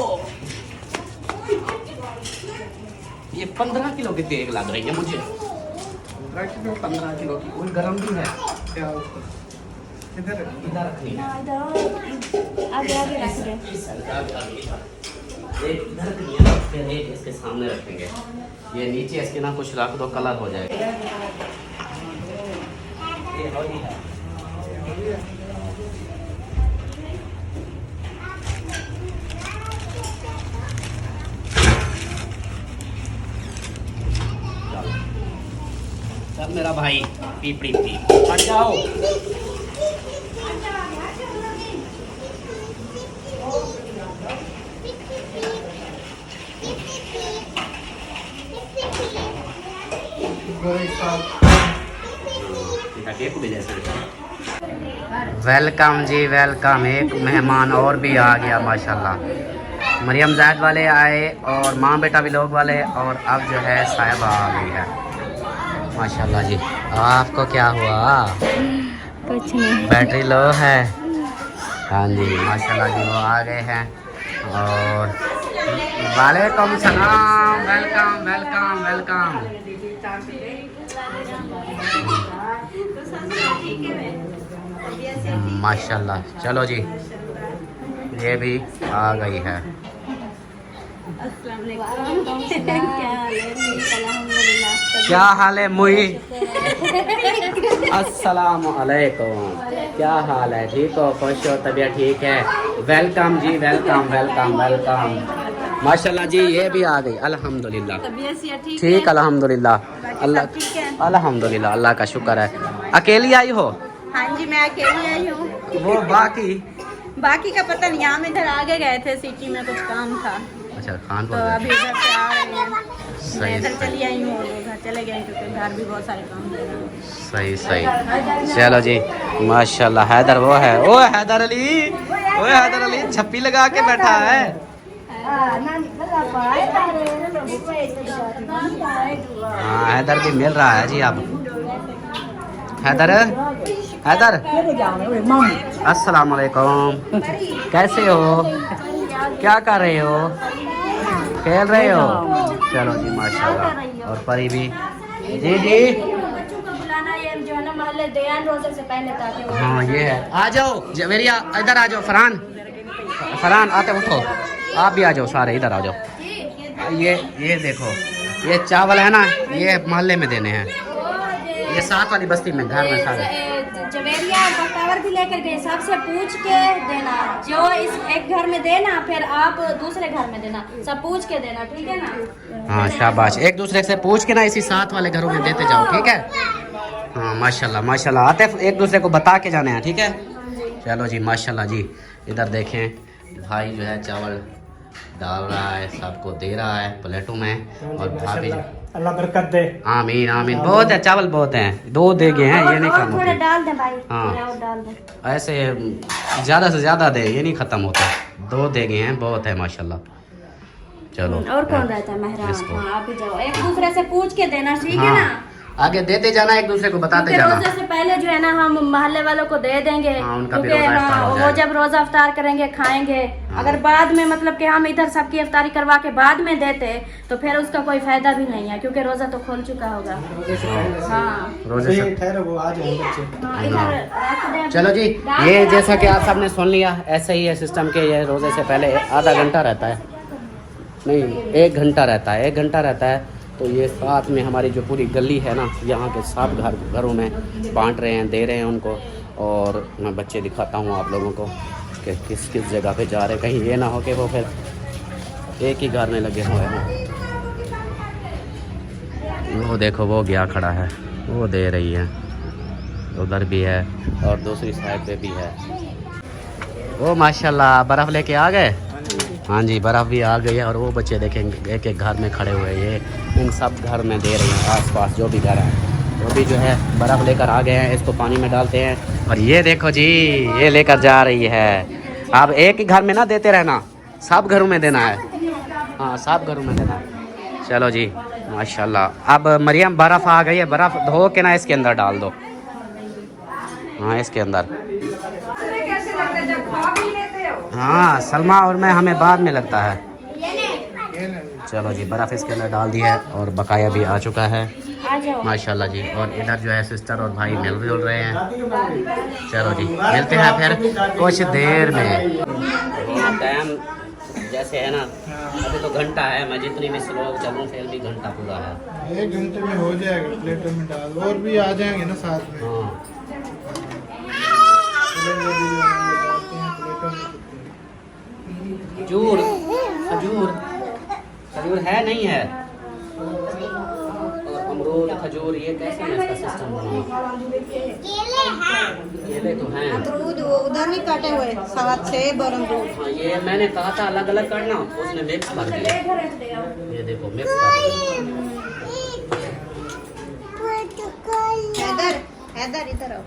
ये 15 किलो की तेल लग रही है मुझे। 15 किलो की, कोई गरम भी है क्या? इधर रखनी है, आगे आगे रख दे। एक इधर रखनी है, फिर एक इसके सामने रखेंगे। ये नीचे इसके ना कुछ रख दो, कलर हो जाएगा। ये होली है। चल मेरा भाई पीपड़ी पी हट जाओ। वेलकम जी वेलकम। एक मेहमान और भी आ गया माशाल्लाह। मरियम जैद वाले आए और माँ बेटा भी लोग वाले, और अब जो है साहिबा आ गई है माशाल्लाह जी। आपको क्या हुआ? कुछ नहीं, बैटरी लो है। हाँ जी माशाल्लाह जी, वो आ गए हैं और वालेकुम सलाम, वेलकम वेलकम वेलकम। माशाल्लाह। चलो जी, ये भी आ गई है। क्या हाल है मुई? अस्सलाम वालेकुम। क्या हाल है? ठीक हो? खुश हो? तबीयत ठीक है? वेलकम जी, वेलकम वेलकम वेलकम। माशाल्लाह जी, ये भी आ गई। अल्हम्दुलिल्लाह ठीक, अल्हम्दुलिल्लाह। अल्लाह अल्हम्दुलिल्लाह, अल्लाह का शुक्र है। अकेली आई हो? हाँ जी, मैं अकेली आई हूँ। वो बाकी का पता नहीं, हम इधर आगे गए थे, सिटी में कुछ काम था। अच्छा, तो खानपुर। अभी इधर से आ रहे हैं। सही, मैं इधर सही। चली आई हूँ और वो घर चले गए क्योंकि घर भी बहुत सारे काम थे। सही सही। चलो जी, माशाल्लाह। हैदर वो है, ओ हैदर अली, ओ हैदर अली छप्पी लगा के बैठा है। हाँ, हैदर भी मिल रहा है जी अब। हैदर, हैदर अस्सलाम वालेकुम, कैसे हो? क्या कर रहे हो? खेल रहे हो? चलो जी, माशाल्लाह। और परी भी जी जी। जो है ना महल्ले दयान रोजे से पहले ताकि हाँ, ये है। आ जाओ जवेरिया, इधर आ जाओ। फरहान, फरहान आते उठो, आप भी आ जाओ, सारे इधर आ जाओ। ये देखो, ये चावल है ना, ये मोहल्ले में देने हैं। ये साथ वाली बस्ती में, घर में सारे जवेरिया और बख्तावर भी लेकर गए, सबसे पूछ के देना। जो इस एक घर में देना, फिर आप दूसरे घर में देना, सब पूछ के देना, ठीक है ना? हाँ, शाबाश। एक दूसरे से पूछ के ना इसी साथ वाले घरों में देते जाओ, ठीक है? हाँ, माशाल्लाह माशाल्लाह। आते एक दूसरे को बता के जाने हैं, ठीक है? चलो जी, माशाल्लाह जी। इधर देखें, भाई जो है चावल डाल रहा है, सबको दे रहा है प्लेटों में। और भाभी, अल्लाह बरकत दे। आमीन आमीन। बहुत है चावल, बहुत हैं। 2 देगे हैं, ये नहीं खत्म थोड़ा होते। डाल दे भाई, हाँ। थोड़ा और डाल दे। ऐसे ज़्यादा से ज़्यादा दे, ये नहीं ख़त्म होता। 2 देगे हैं, बहुत है माशाल्लाह। चलो, और कौन रहता है मेहरान? इसको। हाँ, आप भी जाओ, एक दूसरे से पूछ के देना, ठीक है हाँ, ना? आगे देते जाना, एक दूसरे को बताते क्योंकि जाना। रोजे से पहले जो है ना हम मोहल्ले वालों को दे देंगे, हाँ, उनका भी क्योंकि रोजा इफ्तार हो वो जाएगा। जब रोजा इफ्तार करेंगे, खाएंगे। हाँ। अगर बाद में मतलब कि हम इधर सबकी इफ्तारी करवा के बाद में देते तो फिर उसका कोई फायदा भी नहीं है, क्योंकि रोजा तो खोल चुका होगा। हाँ, रोजे से ठहरो, वो आ जाएंगे बच्चे। हाँ, इधर रख दे। चलो जी, ये जैसा कि आप सबने सुन लिया, ऐसा ही है सिस्टम के। ये रोजे से पहले आधा घंटा रहता है, नहीं 1 घंटा रहता है, 1 घंटा रहता है। तो ये साथ में हमारी जो पूरी गली है ना, यहाँ के सब घरों में बांट रहे हैं, दे रहे हैं उनको। और मैं बच्चे दिखाता हूँ आप लोगों को कि किस किस जगह पे जा रहे हैं, कहीं ये ना हो कि वो फिर एक ही घर में लगे हुए हैं। वो देखो, वो गया खड़ा है, वो दे रही है, उधर भी है और दूसरी साइड पे भी है। वो माशाल्लाह, बर्फ़ लेके आ गए। हाँ जी, बर्फ़ भी आ गई है। और वो बच्चे देखेंगे एक एक घर में खड़े हुए, ये इन सब घर में दे रही हैं। आसपास जो भी घर हैं वो भी जो है बर्फ़ लेकर आ गए हैं, इसको पानी में डालते हैं। और ये देखो जी, ये लेकर जा रही है। अब एक ही घर में ना देते रहना, सब घरों में देना है। हाँ, सब घरों में देना है। चलो जी, माशाल्लाह। अब मरियम, बर्फ़ आ गई है, बर्फ़ धो के ना इसके अंदर डाल दो। हाँ, इसके अंदर। हाँ, सलमा और मैं, हमें बाद में लगता है। चलो जी, बर्फ़ इसके अंदर डाल दी है और बकाया भी आ चुका है, माशाल्लाह जी। और इधर जो है सिस्टर और भाई मिल रहे हैं। चलो जी, मिलते हैं फिर कुछ देर में। टाइम जैसे है ना, अभी तो घंटा है, मैं जितनी भी स्लो चलूँ फिर भी घंटा पूरा है। 1 घंटे में हो जाएगा, प्लेटों में डाल। और भी आ जाएंगे ना साथ में। हाँ, खजूर, खजूर, खजूर है नहीं है? और अमरूद, खजूर, ये कैसे है इसका सिस्टम बना? केले तो हैं। अमरूद उधर नहीं काटे हुए, 7-6 और अमरूद। हाँ, ये मैंने कहा था अलग अलग करना, उसने मिक्स कर दिया। ये देखो, मिक्स कर दिया। हैदर इधर आओ।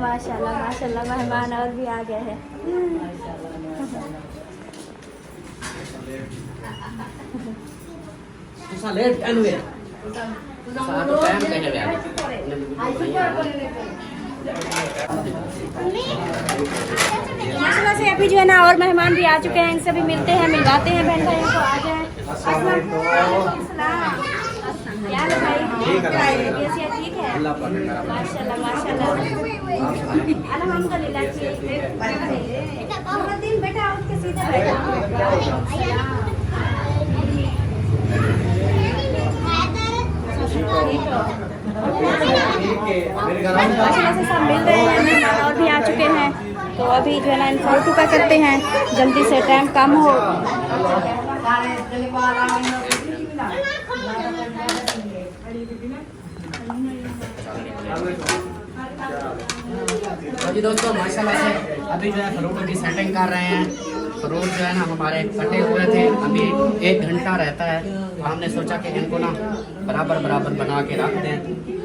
माशाल्लाह माशाल्लाह, मेहमान और भी आ गए हैं। तुसा लेट एन हुए साथ टाइम कहे वे माशाल्लाह से अभी जो है ना और मेहमान भी आ चुके हैं, इनसे भी मिलते हैं, मिलवाते हैं बहन भाइयों को। आ जाए। क्या हाल है भाई? कैसी है? ठीक है माशाल्लाह माशाल्लाह अल्हम्दुलिल्लाह ठीक है। पूरा दिन बेटा उठ के सीधे बैठा। माशाल्लाह से सब मिल रहे हैं, मेहमान और भी आ चुके हैं। तो अभी जो है ना इन फोटो का करते हैं, जल्दी से टाइम कम हो। जी दोस्तों माशाल्लाह से अभी जो है फ्रूटों की सेटिंग कर रहे हैं। फ्रूट जो है ना हमारे कटे हुए थे, अभी 1 घंटा रहता है। हमने सोचा कि इनको ना बराबर बराबर बना के रख दें,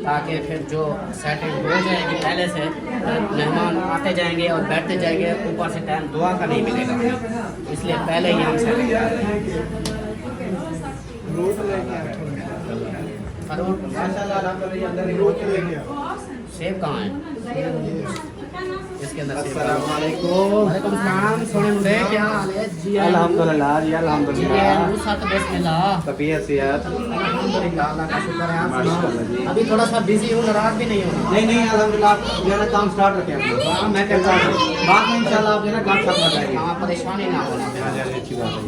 ताकि फिर जो सेटिंग हो जाएगी पहले से, मेहमान आते जाएंगे और बैठते जाएंगे, ऊपर से टाइम दुआ का नहीं मिलेगा, इसलिए पहले ही हम सेटिंग कर रहे हैं। फ्रूट सेब कहाँ है? इसके अंदर वालेकुम सलाम। सोने मुंडे क्या हाल है जी? अल्हम्दुलिल्लाह जी अल्हम्दुलिल्लाह। तबीयत सेहत अल्हम्दुलिल्लाह, अल्लाह का शुक्र है। आप सुनाओ? अभी थोड़ा सा बिजी हूँ, नाराज भी नहीं हूँ। नहीं अल्हम्दुलिल्लाह मेरा काम स्टार्ट रखे हैं। हाँ मैं करता हूँ, बाद में इंशाल्लाह आप जो है ना काम साथ लगाएंगे। हाँ परेशानी ना होना। अच्छी बात है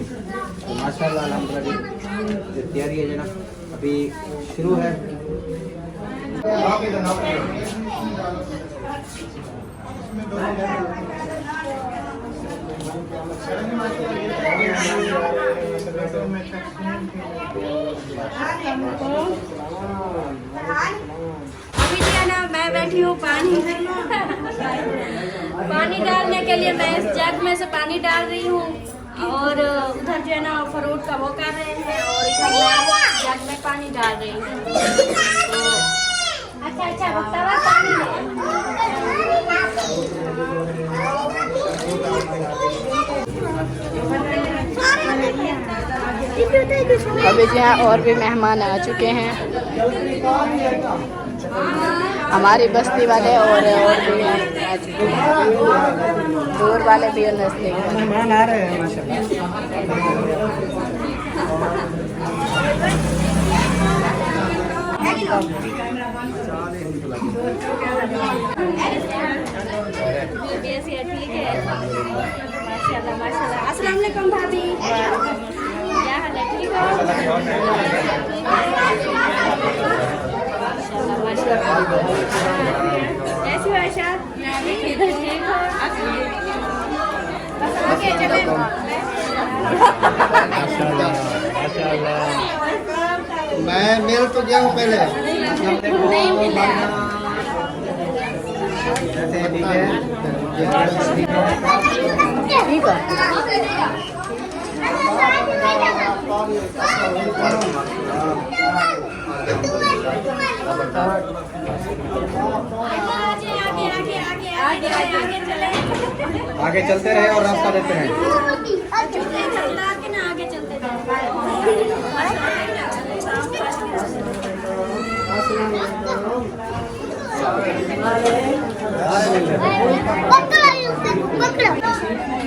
माशाल्लाह अल्हम्दुलिल्लाह। जो तैयारी है जो ना अभी शुरू है। अभी जो है ना मैं बैठी हूँ पानी डालने के लिए। मैं इस जग में से पानी डाल रही हूँ और उधर जो है ना फ्रूट का वो कर रहे हैं और इधर मैं जग में पानी डाल रही हूँ। तो अच्छा तवा पानी अभी जो है और भी मेहमान आ चुके हैं, हमारी बस्ती वाले और भी आ चुके हैं, दूर वाले भी और नजदीक मेहमान आ रहे हैं माशाल्लाह। कैसी है? ठीक है माशाल्लाह माशाल्लाह। अस्सलाम वालेकुम भाभी, क्या हाल है? ठीक हो? माशाल्लाह माशाल्लाह। कैसी हो आयशा? इधर ठीक हो? बस आगे चले। मैं मिल तो गया हूँ पहले। नहीं मिला। ठीक है। आगे चलते रहे और रास्ता देते हैं। आगे चलते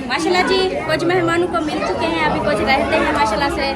माशाल्लाह जी कुछ मेहमानों को मिल चुके हैं, अभी कुछ रहते हैं माशाल्लाह से।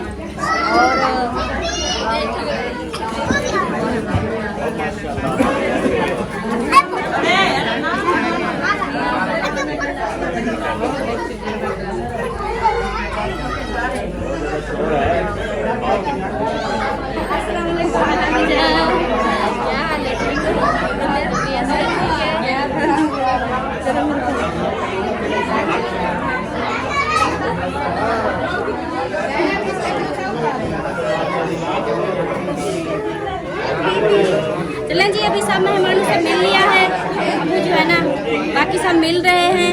चलें जी, अभी सब मेहमानों से मिल लिया है, अभी जो है ना बाकी सब मिल रहे हैं।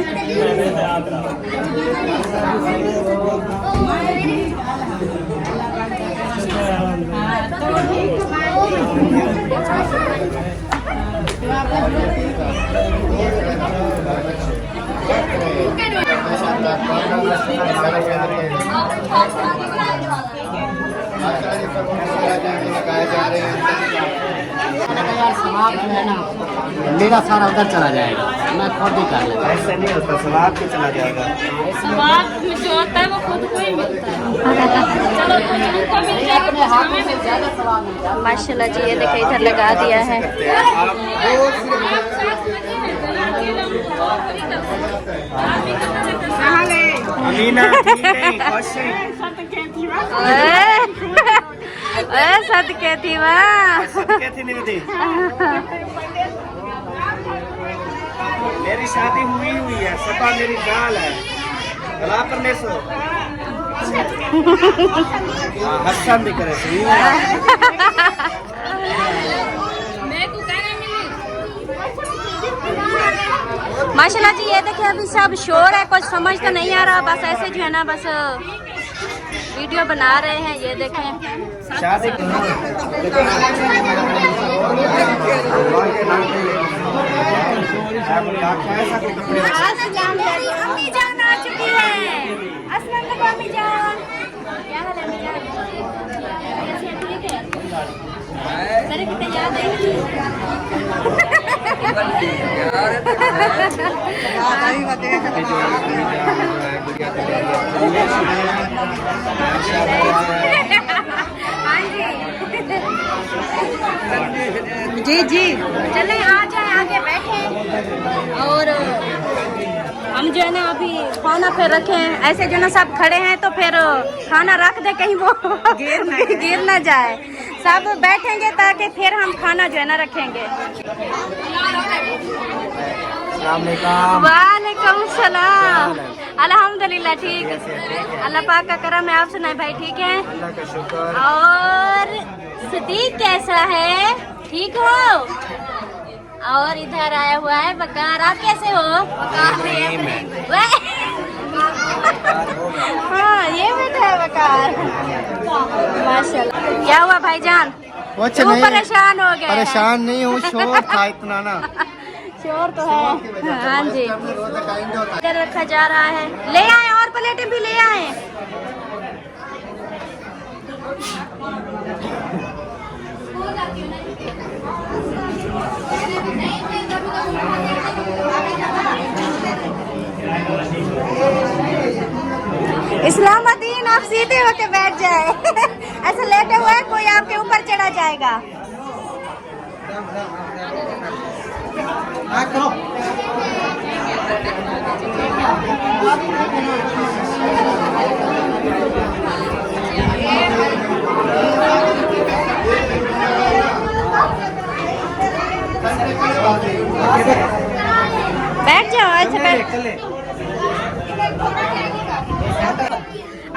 सवाब जो है ना मेरा सारा उधर चला जाएगा, मैं खुद ही कर लेता। ऐसे नहीं होता, सवाब भी चला जाएगा। सवाब जो होता है वो खुद को ही मिलता है। चलो उनको मिल जाए तो हमें मिल जाएगा सवाब मिलता है। माशाल्लाह जी, ये देखिए इधर लगा दिया है। अमीना ठीक है, खुश है। सदके थी वाह। सदके थी निधि। मेरी शादी हुई है, सबा मेरी गाल है, गला पर ले सो। हसन भी करे सही। माशाल्लाह जी, ये देखिए अभी सब शोर है, कुछ समझ तो नहीं आ रहा, बस ऐसे जो है ना बस वीडियो बना रहे हैं। ये देखें शादी अम्मी जान आ चुकी है। अस्सलाम वालेकुम अम्मी जान, क्या हाल है अम्मी जान? ठीक है, सर कितने याद है। जी जी, चले आ जाए, आगे बैठे और हम जो है ना अभी खाना फिर रखें। ऐसे जो ना सब खड़े हैं तो फिर खाना रख दे कहीं वो गिर ना जाए। सब बैठेंगे ताकि फिर हम खाना जो है ना रखेंगे। वालेकुम सलाम। अल्हम्दुलिल्लाह ठीक, अल्लाह पाक का करम है। आप सुनाए भाई ठीक है? और सदीक कैसा है, ठीक हो? और इधर आया हुआ है बकार, आप कैसे हो? हाँ ये बेटा है बकार। माशाल्लाह। क्या हुआ भाईजान? कुछ क्यों नहीं, परेशान हो गए? परेशान नहीं हूँ, शोर था इतना ना। शोर तो है। हाँ जी, इधर रखा जा रहा है। ले आए और प्लेटें भी ले आए। इस्लामुद्दीन, आप सीधे होके बैठ जाए। ऐसे लेटे हुए कोई आपके ऊपर चढ़ा जाएगा। बैठ जाओ, ऐसे बैठ।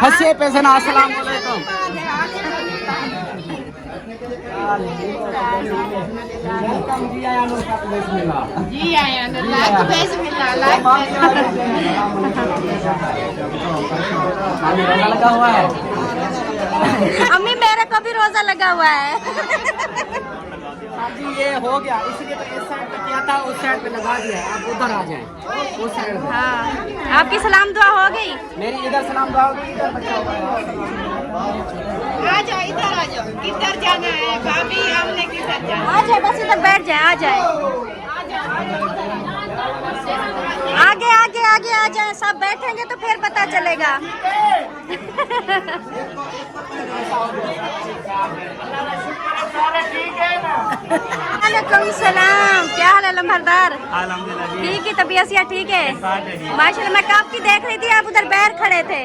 हंसे पैसे ना। अस्सलाम वालेकुम। जी आया लाइक बेस मिला लाइक लगा हुआ है। अम्मी मेरे को भी रोजा लगा हुआ है। जी ये हो गया, इसलिए तो इस साइड पे किया था, उस साइड पे लगा दिया। आप उधर आ जाएं, उस साइड पे। हाँ, आपकी सलाम दुआ हो गई? मेरी इधर सलाम दुआ होगी, इधर बच्चा होगा। आ जाओ, इधर आ जाओ। किधर जाना है भाभी, हमने किधर जाना? आ जाए, बस इधर बैठ जाए, आ जाए। आगे आगे आगे आ जाए, सब बैठेंगे तो फिर पता चलेगा। वालेकुम सलाम, क्या हाल है लम्हरदार? ठीक है, तबीयत ठीक है? माशाल्लाह, मैं कब की देख रही थी, आप उधर बैठ खड़े थे।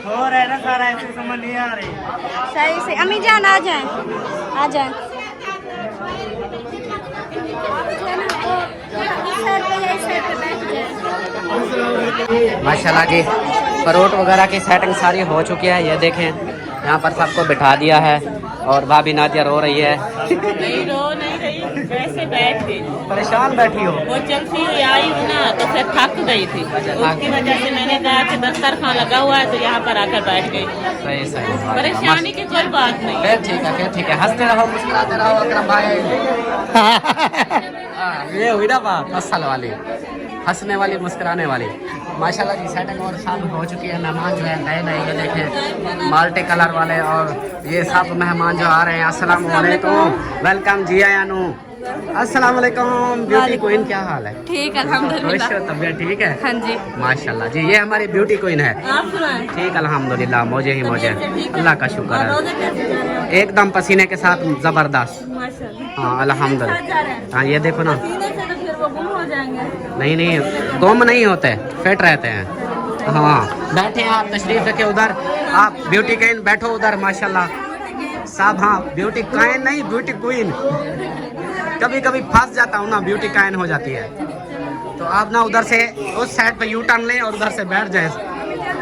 हो रहा है ना सारा, ऐसे समझ नहीं आ रही। सही से अम्मी जान आ जाए, आ जाए। माशाल्लाह जी, परोट वगैरह की सेटिंग सारी हो चुकी है। ये देखें, यहाँ पर सबको बिठा दिया है और भाभी नादिया रो रही है। नहीं रो नहीं रही, वैसे बैठ गई। परेशान बैठी हो? वो चलती हुई आई हूँ ना तो फिर थक गई थी, उसकी वजह से मैंने कहा कि दस्तरखान लगा हुआ है तो यहाँ पर आकर बैठ गई। सही सही, परेशानी की कोई बात नहीं। फिर ठीक है, फिर ठीक है। हंसते रहो, मुस्कुराते रहो अकरम भाई। ये हुई ना बात असल वाली, हंसने वाली, मुस्कुराने वाली। माशाल्लाह जी, सेटिंग और सब हो चुकी है। मेहमान जो है नए नए, ये देखें माल्टी कलर वाले, और ये सब मेहमान जो आ रहे हैं। अस्सलाम वालेकुम, वेलकम जी आयानू। अस्सलाम वालेकुम ब्यूटी क्वीन, क्या हाल है? ठीक अल्हम्दुलिल्लाह। खुश हो, तबीयत ठीक है? हाँ जी। माशाल्लाह जी, ये हमारी ब्यूटी क्वीन है। आप सुनाएं। ठीक अल्हम्दुलिल्लाह, मौजे ही मौजे, अल्लाह का शुक्र और है, रोजे कैसे जा रहे हो? एकदम पसीने के साथ जबरदस्त। माशाल्लाह। हाँ अल्हम्दुलिल्लाह। हाँ ये देखो ना, पसीने से तो फिर वो गुम हो जाएंगे। नहीं नहीं गुम नहीं होते, फिट रहते हैं। हाँ बैठे हैं आप, तशरीफ रखे उधर, आप ब्यूटी क्वीन बैठो उधर माशाल्लाह साहब। हाँ ब्यूटी क्वीन नहीं, ब्यूटी क्वीन। कभी कभी फंस जाता हूँ ना, ब्यूटी क्वीन हो जाती है। तो आप ना उधर से उस साइड पे यू टर्न लें और उधर से बैठ जाए।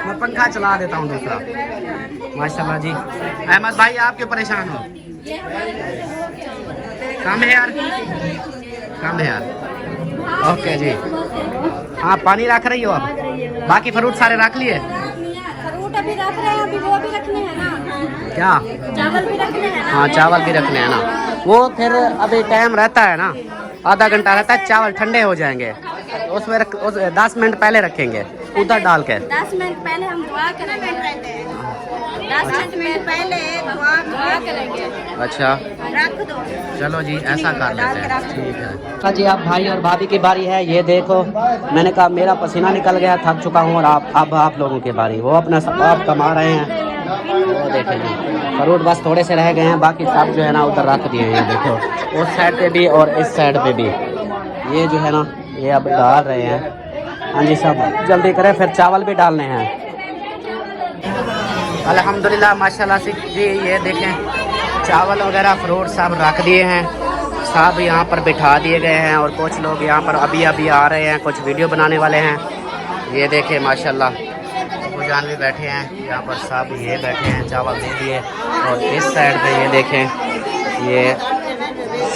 मैं पंखा चला देता हूँ दूसरा। माशाल्लाह जी। अहमद भाई आप क्यों परेशान हो? कम है यार, कम है यार। ओके जी। हाँ पानी रख रही हो आप? बाकी फ्रूट सारे रख लिए? फ्रूट अभी रख रहे हैं, अभी वो भी रखने हैं ना, क्या? चावल भी रखने हैं ना। हाँ चावल भी रखने हैं ना, वो फिर अभी टाइम रहता है ना, आधा घंटा रहता है, चावल ठंडे हो जाएंगे उसमें 10 मिनट पहले रखेंगे उधर डाल के। 10 मिनट पहले हम दुआ करेंगे, 10 मिनट पहले दुआ करेंगे। अच्छा रख दो। चलो जी ऐसा कर लेते हैं, ठीक है जी। आप भाई और भाभी की बारी है। ये देखो मैंने कहा मेरा पसीना निकल गया, थक चुका हूँ, और अब आप लोगों की बारी। वो अपना सब कमा रहे हैं, वो देखें जी। फ्रूट बस थोड़े से रह गए हैं, बाकी सब जो है ना उधर रख दिए हैं। देखो उस साइड पे भी और इस साइड पे भी, ये जो है ना ये अब डाल रहे हैं। हाँ जी सब जल्दी करें, फिर चावल भी डालने हैं। अल्हम्दुलिल्लाह माशाल्लाह से जी। ये देखें चावल वगैरह फ्रूट सब रख दिए हैं, सब यहाँ पर बिठा दिए गए हैं, और कुछ लोग यहाँ पर अभी अभी आ रहे हैं, कुछ वीडियो बनाने वाले हैं। ये देखें माशाल्लाह जान भी बैठे हैं यहाँ पर, सब ये बैठे हैं, चावल दे दिए। और इस साइड पे ये देखें, ये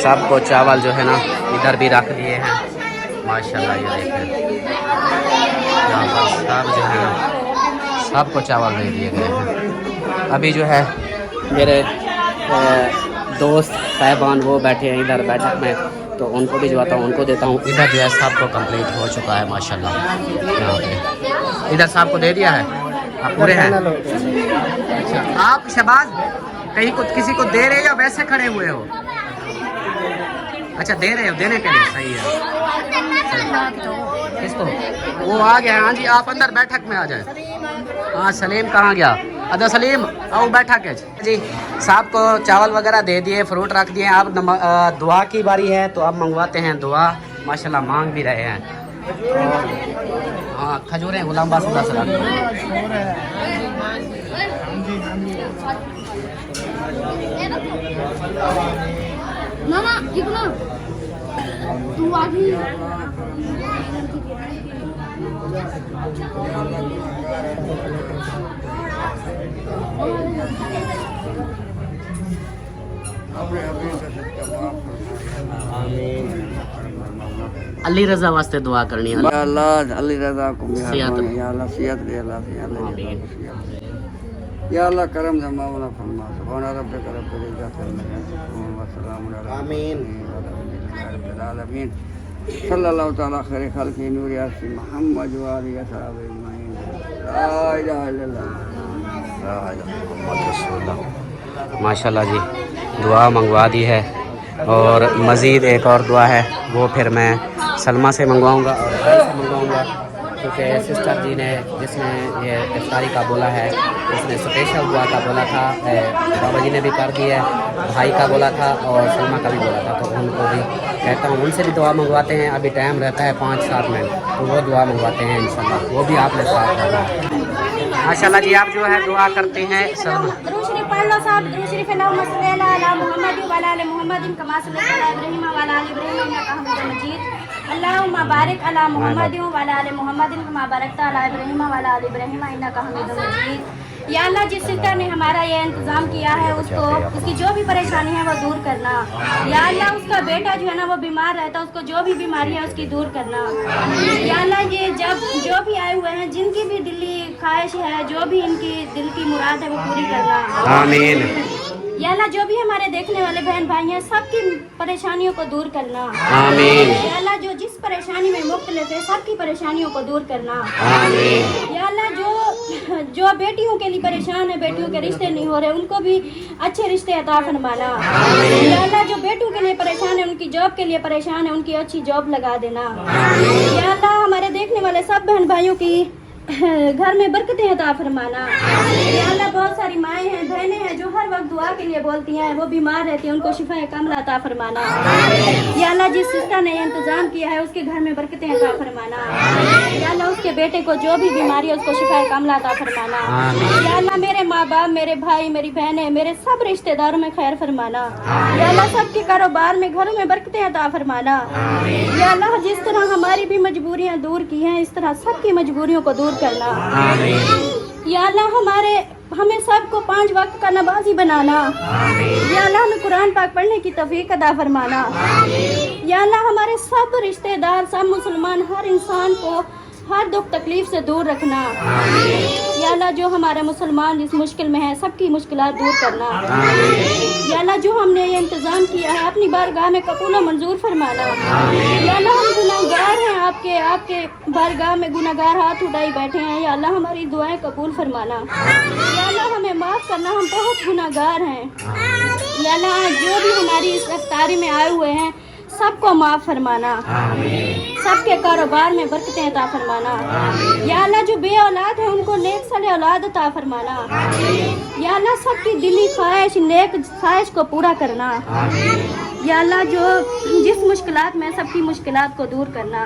सबको चावल जो है ना इधर भी रख दिए हैं माशाल्लाह। ये देखें यहाँ पर सब जो है ना सबको चावल दे दिए गए हैं। अभी जो है मेरे दोस्त साहिबान वो बैठे हैं इधर बैठक में, तो उनको भिजवाता हूँ, उनको देता हूँ। इधर जो है सबको कंप्लीट हो चुका है माशाल्लाह। यहाँ पे इधर सबको दे दिया है, आप पूरे हैं। अच्छा आप शहबाज कहीं को किसी को दे रहे हो या वैसे खड़े हुए हो? अच्छा दे रहे हो, देने के लिए, सही है। किसको? वो आ गया। हाँ जी आप अंदर बैठक में आ जाए। हाँ सलीम कहाँ गया? अदा सलीम आओ बैठक है जी। साहब को चावल वगैरह दे दिए, फ्रूट रख दिए। अब दुआ की बारी है, तो अब मंगवाते हैं दुआ। माशाल्लाह मांग भी रहे हैं। हाँ खजूरें गुलाम बास रख मामा कितना तू आगे अली रजा वास्ते दुआ करनी है। अल्लाह अली रजा को सेहत। या अल्लाह सेहत दे, अल्लाह आमीन। या अल्लाह करम जमा वाला फरमा सुभान रब्बिक रब्बिल इज्जति व सलामुन अलैहि आमीन। आमीन। सल्लल्लाहु तआला खैर खल्क़ि नूर यासीन मोहम्मद व आलिहि असहाबी अजमईन। ला इलाहा इल्लल्लाह ला इलाहा मोहम्मद रसूलुल्लाह। माशाल्लाह जी दुआ मंगवा दी है, और मज़ीद एक और दुआ है, वो फिर मैं सलमा से मंगवाऊंगा और भाई से मंगवाऊंगा, क्योंकि सिस्टर जी ने जिसने ये इफ्तारी का बोला है, उसने स्पेशल दुआ का बोला था। बाबा जी ने भी कर दिया है, भाई का बोला था और सलमा का भी बोला था। तो उनको भी कहता हूँ उनसे भी दुआ मंगवाते हैं। अभी टाइम रहता है 5-7 मिनट, तो वो दुआ मंगवाते हैं इंशाल्लाह, वो भी आपने साथ करना। माशाल्लाह जी आप जो है दुआ करते हैं। दुरूद शरीफ पढ़ लो साहब। दुरूद शरीफ है अल्लाहुम्मा सल्ली अला मुहम्मद व अला आलि मुहम्मद कमा सल्लैता अला इब्राहीम व अला आलि इब्राहीम इन्नका हमीदुम मजीद। अल्लाहुम्मा बारिक अला मुहम्मद व अला आलि मुहम्मद कमा बारकता अला इब्राहीम व अला आलि इब्राहीम इन्नका हमीदुम मजीद। या अल्लाह जिस सिस्टर ने हमारा ये इंतज़ाम किया है, उसको उसकी जो भी परेशानी है वो दूर करना। या अल्लाह उसका बेटा जो है ना वो बीमार रहता है, उसको जो भी बीमारी है उसकी दूर करना। या अल्लाह ये जब जो भी आए हुए हैं, जिनकी भी दिली ख्वाहिश है, जो भी इनकी दिल की मुराद है वो पूरी करना। आमीन। या अल्लाह जो भी हमारे देखने वाले बहन भाई हैं सबकी परेशानियों को दूर करना। आमीन। या अल्लाह जो जिस परेशानी में मुख्तलिफ है सबकी परेशानियों को दूर करना। आमीन। या अल्लाह जो बेटियों के लिए परेशान है, बेटियों के रिश्ते नहीं हो रहे, उनको भी अच्छे रिश्ते अता फरमाना। या अल्लाह जो बेटियों के लिए परेशान है, उनकी जॉब के लिए परेशान है, उनकी अच्छी जॉब लगा देना। या अल्लाह हमारे देखने वाले सब बहन भाइयों की घर में बरकतें अता फरमाना। या अल्लाह बहुत सारी माएँ हैं, बहनें हैं जो हर वक्त दुआ के लिए बोलती हैं, वो बीमार रहती हैं, उनको शिफाए कामिला अता फरमाना। या अल्लाह जिस सिस्टर ने इंतजाम किया है उसके घर में बरकतें अता फरमाना। या अल्लाह उसके बेटे को जो भी बीमारी है उसको शिफाए कामिला अता फरमाना। या अल्लाह मेरे माँ बाप, मेरे भाई, मेरी बहनें, मेरे सब रिश्तेदारों में खैर फरमाना। या अल्लाह सबके कारोबार में, घरों में बरकतें अता फरमाना। या अल्लाह जिस तरह हमारी भी मजबूरियाँ दूर की हैं, इस तरह सबकी मजबूरियों को दूर करना। या अल्लाह हमें सबको 5 वक्त का नमाजी बनाना। या अल्लाह हमें कुरान पाक पढ़ने की तौफीक अता फरमाना। या अल्लाह हमारे सब रिश्तेदार, सब मुसलमान, हर इंसान को हर दुख तकलीफ से दूर रखना। या अल्लाह जो हमारे मुसलमान जिस मुश्किल में है सबकी मुश्किलात दूर करना। या अल्लाह जो हमने ये इंतज़ाम किया है अपनी बारगाह में कबूल और मंजूर फरमाना। या अल्लाह हम गुनाहगार हैं, आपके बारगाह में गुनाहगार हाथ उठाई बैठे हैं। या अल्लाह हमारी दुआएं कबूल फरमाना। या अल्लाह हमें माफ़ करना, हम बहुत गुनाहगार हैं। या अल्लाह जो भी हमारी इस इफ्तारी में आए हुए हैं सबको माफ़ फरमाना। सबके कारोबार में बरकतें अता फरमाना। या अल्लाह जो बे औलाद है उनको नेक साले औलाद अता फरमाना। या अल्लाह सबकी दिली ख्वाहिश, नेक ख्वाहिश को पूरा करना। या अल्लाह जो जिस मुश्किलात में सबकी मुश्किलात को दूर करना।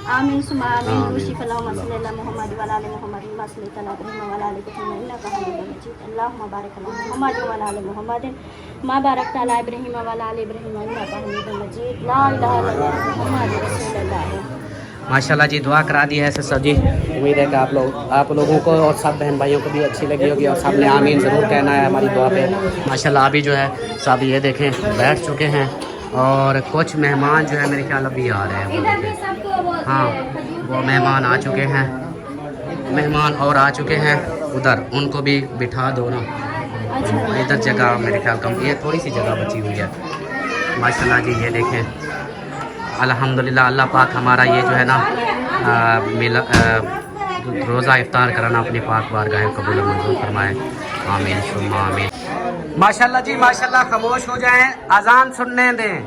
आमीन सुमा आमीन। खुशी फलाह मसल्ला मोहम्मद वाला आले मोहम्मद मसल्ला तला इब्राहिम वाला आले इब्राहिम इन्नका हमीदुम मजीद। अल्लाहुम्मा बारिक अला मोहम्मद वाला आले मोहम्मद मा बारक तला इब्राहिम वाला आले इब्राहिम इन्नका हमीदुम मजीद। ला इलाहा इल्लल्लाह मुहम्मद रसूलुल्लाह। माशाल्लाह जी, दुआ करा दी है सर जी। उम्मीद है कि आप लोगों को और सब बहन भाइयों को भी अच्छी लगी होगी और सब ने आमीन ज़रूर कहना है हमारी दुआ पे। माशाल्लाह अभी जो है सब ये देखें बैठ चुके हैं और कुछ मेहमान जो है मेरे ख्याल अभी आ रहे हैं। हाँ, वो मेहमान आ चुके हैं, मेहमान और आ चुके हैं उधर, उनको भी बिठा दो ना। इधर जगह मेरे ख्याल कम, ये थोड़ी सी जगह बची हुई है। माशाल्लाह जी ये देखें अल्हम्दुलिल्लाह, अल्लाह पाक हमारा ये जो है ना रोज़ा इफ्तार कराना अपनी पाक बारगाह कबूल मंजूर फरमाए। आमीन सुम्मा आमीन। माशाल्लाह जी माशाल्लाह, खामोश हो जाएं, अजान सुनने दें।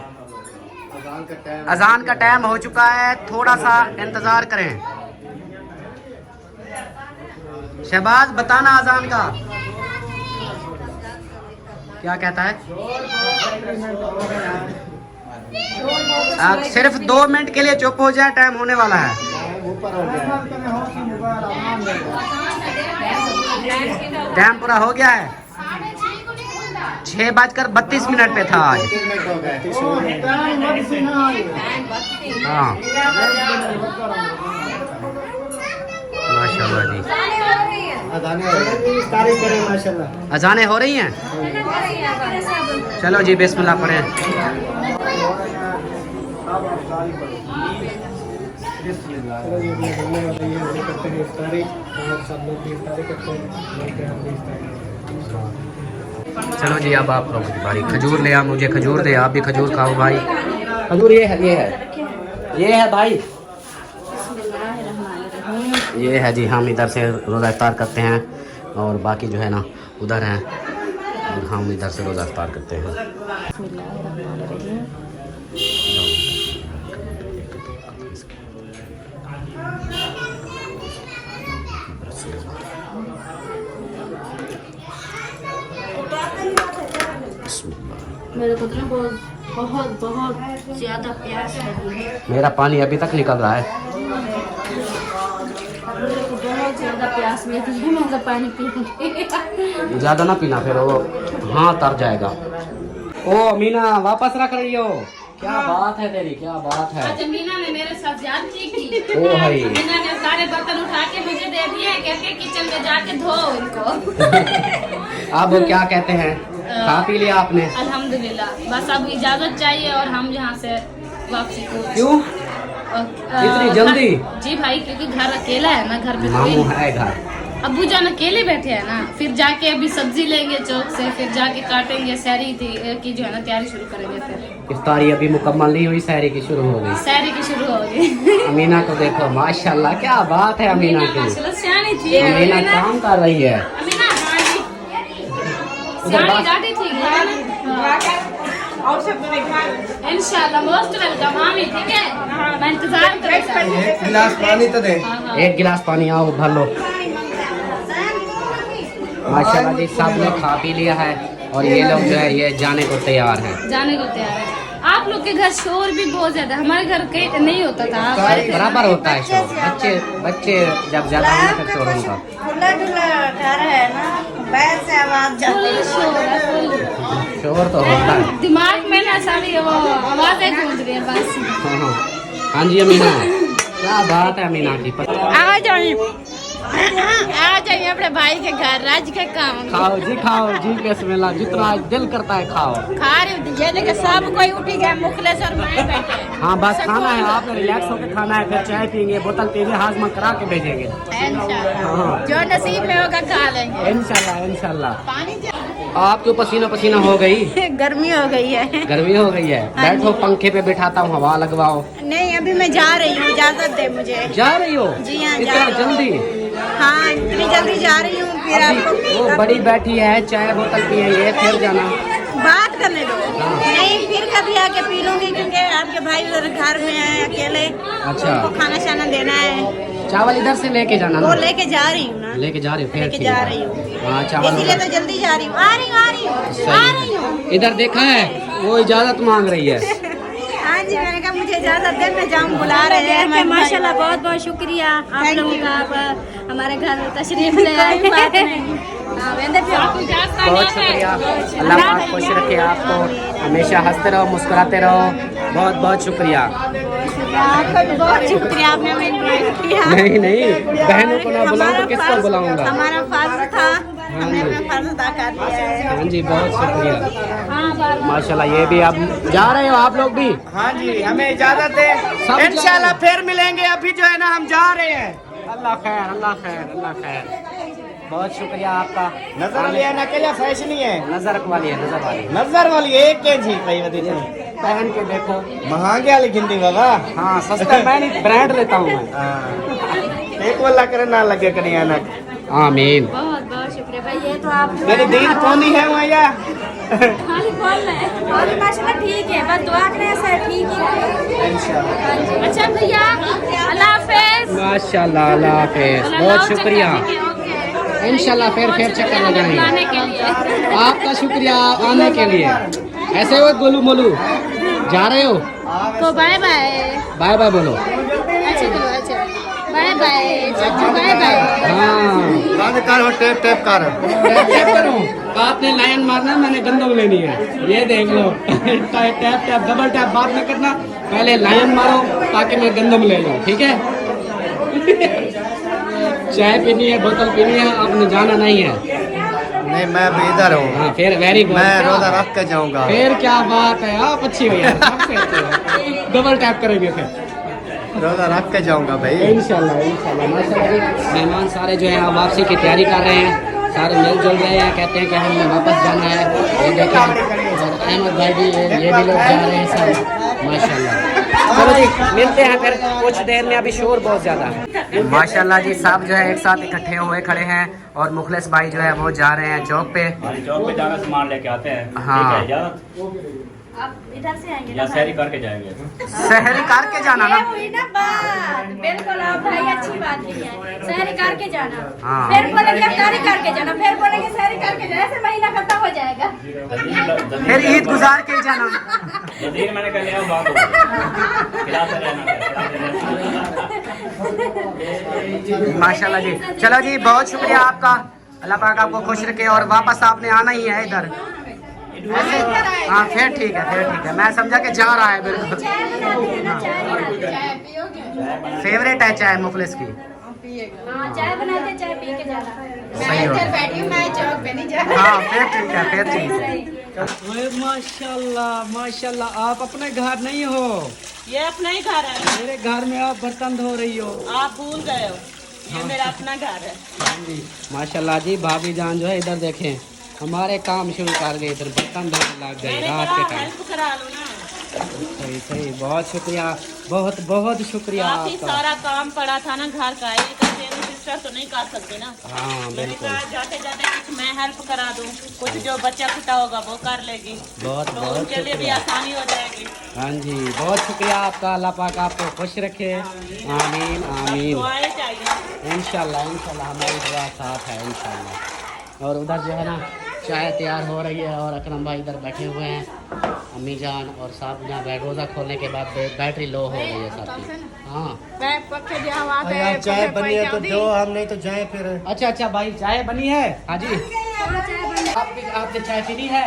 अजान का टाइम हो चुका है, थोड़ा सा इंतज़ार करें। शहबाज बताना अजान का क्या कहता है। सिर्फ 2 मिनट के लिए चुप हो जाए, टाइम होने वाला है। टाइम पूरा हो गया है, 6:32 पे था आज। हाँ माशाल्लाह जी, अजानें हो रही हैं। चलो जी बिस्मिल्लाह पढ़ें। चलो जी अब आप लोग भाई खजूर ले आ, मुझे खजूर दे, आप भी खजूर खाओ भाई। खजूर ये है भाई, ये है जी। हम इधर से रोज़ा इफ्तार करते हैं और बाकी जो है ना उधर हैं, और हम इधर से रोज़ा इफ्तार करते हैं। मेरे को तो बहुत ज़्यादा प्यास है। मेरा पानी अभी तक निकल रहा है। मेरे को बहुत ज़्यादा प्यास में थी, मैं तो पानी पीऊंगी। ज़्यादा ना पीना, फिर वो हाँ तर जाएगा। ओ मीना वापस रख रही हो, क्या बात है तेरी, क्या बात है। अच्छा मीना ने मेरे साथ ज्यादती की। ओ भाई मीना ने सारे बर्तन उठा के मुझे दे दिए, कहते किचन में जाके धो इनको। अब क्या कहते हैं, खा पी लिया आपने? अल्हम्दुलिल्लाह, बस अब इजाजत चाहिए और हम यहाँ से वापसी को। क्यों इतनी जल्दी? जी भाई, क्योंकि घर अकेला है ना, घर पे मामू है घर। अब्बू जान अकेले बैठे हैं ना, फिर जाके अभी सब्जी लेंगे चौक से, फिर जाके काटेंगे, सहरी की जो है ना तैयारी शुरू करेंगे। फिर इफ्तारी अभी मुकम्मल नहीं हुई, सहरी की शुरू हो गई। सहरी की शुरू होगी। अमीना को देखो माशाल्लाह, क्या बात है अमीना की। माशाल्लाह सियानी थी अमीना काम कर रही है। अमीना सियानी दादी थी। इंशाल्लाह मोस्ट वेलकम आमी, ठीक है, मैं इंतजार करूंगा। एक गिलास पानी तो दे। एक गिलास पानी आओ भर लो। माशाल्लाह जी सब ने खा पी लिया है और ये लोग जो है ये जाने को तैयार हैं। जाने को तैयार है। आप लोग के घर शोर भी बहुत ज्यादा, हमारे घर के नहीं होता था। बराबर होता है शोर, बच्चे जब ज्यादा होंगे तब शोर होगा। खुला डुला घर है ना, बैल से आवाज फुल शोर है, फुल शोर तो होता है। दिमाग में ना सारी वो आवाजें गूंज रही है बस। हाँ जी अमीना, क्या बात है अमीना की। आ जाइए अपने भाई के घर, राज के काम खाओ जी बिस्मिल्लाह, जितना दिल करता है खाओ। खा रही हूँ, ये देखिए सब कोई उठी गया, मुखलेस और मैं बैठे। हाँ बस खाना है, आपने रिलैक्स होकर खाना है, फिर चाय पीएंगे, बोतल पीएंगे, हाजमा करा के भेजेंगे। इंशाल्लाह जो नसीब में होगा खा लेंगे इंशाल्लाह। आपको पसीना हो गई? गर्मी हो गई है। गर्मी हो गई है, बैठो पंखे पे बिठाता हूँ, हवा लगवाओ। नहीं अभी मैं जा रही हूँ, इजाजत दे मुझे। जा रही हो? जी हाँ, इतना जा रही हूँ। जल्दी? हाँ इतनी जल्दी जा रही हूँ, फिर अभी आपको वो बड़ी बैठी है, चाय बोतल पिएंगे फिर जाना। बात करने दो। हाँ। नहीं फिर कभी आके पी लूंगी, क्योंकि आपके भाई उधर घर में है अकेले। अच्छा। उनको खाना शाना देना है। चावल इधर से लेके जाना वो ना? लेके जा रही हूँ ना। लेके जा रही हो? फिर लेके ठीक जा है। रही हूँ, हाँ चावल इसीलिए तो जल्दी जा रही हूँ। आ रही हूँ। इधर देखा है, वो इजाजत मांग रही है। हाँ जी मैंने कहा मुझे इजाजत दे, मैं जाऊँ, बुला रहे हैं हमारे भाई। माशाल्लाह बहुत बहुत शुक्रिया आप लोगों का, आप हमारे घर में तशरीफ ले आए। बहुत शुक्रिया, अल्लाह पाक खुश रखे आपको, हमेशा हंसते रहो, मुस्कुराते रहो। बहुत बहुत शुक्रिया। आपका भी बहुत शुक्रिया, आपने हमें इनवाइट किया। नहीं बहनों को ना बुलाऊं तो किसको बुलाऊंगा? हमारा फर्ज था, हमने अपना फर्ज अदा कर दिया है। हाँ जी बहुत शुक्रिया। माशाल्लाह ये भी आप जा रहे हो, आप लोग भी? हाँ जी हमें इजाजत है, सब इंशाल्लाह फिर मिलेंगे। अभी जो है ना हम जा रहे हैं। अल्लाह खैर। बहुत शुक्रिया आपका। नजर वाली है ना, क्या फैशन ही है। नजर वाली नजर वाली एक के जी कई बदी पहन के देखो। महंगे वाली गिनती बाबा। हाँ सस्ता, मैं नहीं ब्रांड लेता हूँ मैं। एक वाला करे ना लगे कनिया ना। आमीन। बहुत बहुत शुक्रिया भाई, ये तो आप मेरी दीन कौन ही है वहाँ? खाली बोल रहे हैं। और माशाल्लाह ठीक है, बस दुआ करें ऐसा ठीक ही। इंशाल्लाह। अच्छा भैया अल्लाह हाफिज। माशाल्लाह अल्लाह हाफिज, बहुत शुक्रिया। इंशाल्लाह फिर चक्कर लगाएंगे। लाने के लिए आपका शुक्रिया आने के लिए। ऐसे हो गोलू मोलू, जा रहे हो? तो बाय बाय बोलो। अच्छा बाय बाय। हाँ कर टेप कर टैप करो, आपने लाइन मारना, मैंने गंदम लेनी है। ये देख लो टैप डबल टैप बात न करना, पहले लाइन मारो ताकि मैं गंदम ले लूँ, ठीक है? चाय पीनी है, बोतल पीनी है, आपने जाना नहीं है। नहीं मैं अभी इधर हूँ। हाँ फिर वेरी गुड, मैं रोजा रख के जाऊंगा। फिर क्या बात है, आप अच्छी हो यार, सबसे अच्छी हो। डबल टैप करेंगे फिर, रोजा रख के जाऊंगा भाई। इंशाल्लाह माशाल्लाह जी। मेहमान सारे जो है अब वापसी की तैयारी कर रहे हैं, सारे मिलजुल रहे हैं, कहते हैं कि हमें वापस जाना है। ये देखें, और अहमद भाई भी, ये भी लोग जा रहे हैं सब, माशाल्लाह। चलो जी मिलते हैं फिर कुछ देर में, अभी शोर बहुत ज्यादा है। माशाल्लाह जी सब जो है एक साथ इकट्ठे हुए खड़े हैं और मुखलिस भाई जो है वो जा रहे हैं चौक पे। चौक पे जाना, सामान लेके आते हैं। हाँ। आप इधर से आएंगे या सहरी करके जाएंगे। सहरी करके जाना ना? हुई ना बात, बिल्कुल आप भाई अच्छी बात की है, सहरी करके जाना। हाँ। फिर बोलेंगे अफ्तारी करके जाना, फिर बोलेंगे सहरी करके जाना, ऐसे महीना खत्म हो जाएगा। फिर ईद गुजार के ही जाना। नज़ीर मैंने कह लिया बात हो खिलाते रहना। माशाल्लाह जी। चलो जी बहुत शुक्रिया आपका, अल्लाह पाक आपको खुश रखे, और वापस आपने आना ही है इधर। हाँ फिर ठीक है, मैं समझा कि जा रहा है बिल्कुल। फेवरेट है चाय मुखलिस की। हाँ चाय बनाते, चाय पी के जाना। सही हो। बैठी हूँ, मैं चौक पे नहीं जा रही। हाँ फिर ठीक है। माशाल्लाह आप अपने घर नहीं हो? ये अपना ही घर है। मेरे घर में आप बर्तन धो रही हो। आप भूल गए हो। ये मेरा अपना घर है। हाँ जी माशाल्लाह जी। भाभी जान जो है इधर देखें हमारे काम शुरू कर गए, इधर बर्तन धोने लग गए रात के टाइम। हेल्प करा लो ना। सही सही, बहुत शुक्रिया, बहुत बहुत शुक्रिया काफी आपका। सारा काम पड़ा था ना घर का, एक अकेले सिस्टर तो नहीं कर सकते ना। हाँ मैंने बिल्कुल, कहा जाते जाते कुछ मैं हेल्प करा दूं, कुछ जो बच्चा खुटा होगा वो कर लेगी, बहुत तो बहुत उनके लिए भी शुक्रिया। आसानी हो जाएगी। हाँ जी बहुत शुक्रिया आपका, अल्लाह पाक आपको खुश रखे। आमीन आमीन। दुआएं चाहिए। इंशाल्लाह इंशाल्लाह हमारी दुआ साथ है इंशाल्लाह। और उधर जो है ना चाय तैयार हो रही है और अकरम भाई इधर बैठे हुए हैं, अम्मी जान और साहब यहाँ बैठ, रोज़ा खोलने के बाद बैटरी लो हो गई है सबकी। हाँ यार चाय बनी है तो दो, हम नहीं तो जाए फिर। अच्छा अच्छा भाई चाय बनी है। हाँ जी आपने चाय पीनी है?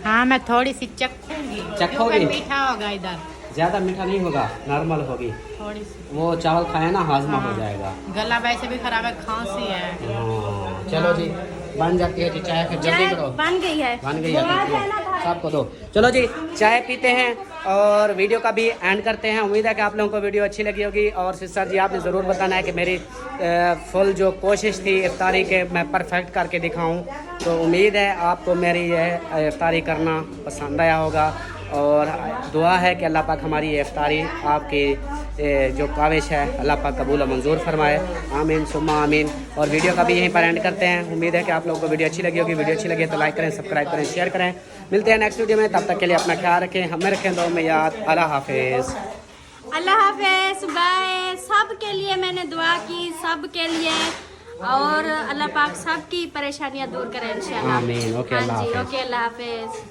हाँ मैं थोड़ी सी चखूंगी, चखोगी? मीठा होगा इधर, ज़्यादा मीठा नहीं होगा, नॉर्मल होगी। थोड़ी सी। वो चावल खाए ना हाजमा हो जाएगा। गला वैसे भी खराब है, खांसी है। हाँ, चलो जी बन जाती है जी चाय, फिर जल्दी करो। बन गई है। बन गई है सबको दो। चलो जी चाय पीते हैं और वीडियो का भी एंड करते हैं। उम्मीद है कि आप लोगों को वीडियो अच्छी लगी होगी। और सिस्टर जी आपने ज़रूर बताना है कि मेरी फुल जो कोशिश थी इफ्तारी के मैं परफेक्ट करके दिखाऊं, तो उम्मीद है आपको मेरी यह इफ्तारी करना पसंद आया होगा। और दुआ है कि अल्लाह पाक हमारी ये इफ्तारी आपकी जो काविश है अल्लाह पाक कबूल और मंजूर फरमाए। आमीन सुम्मा आमीन। और वीडियो का भी यहीं पर एंड करते हैं। उम्मीद है कि आप लोगों को वीडियो अच्छी लगी होगी। वीडियो अच्छी लगी तो लाइक करें, सब्सक्राइब करें, शेयर करें। मिलते हैं नेक्स्ट वीडियो में, तब तक के लिए अपना ख्याल रखें, हमें रखें दो में याद। अल्लाह हाफिज़। अल्लाह हाफिज़, बाय। सब के लिए मैंने दुआ की, सब के लिए, और अल्लाह पाक सब की परेशानियां दूर करें इंशाल्लाह। आमीन। ओके, हाँ अल्लाह जी, हाफिज़। ओके, अल्लाह हाफिज़।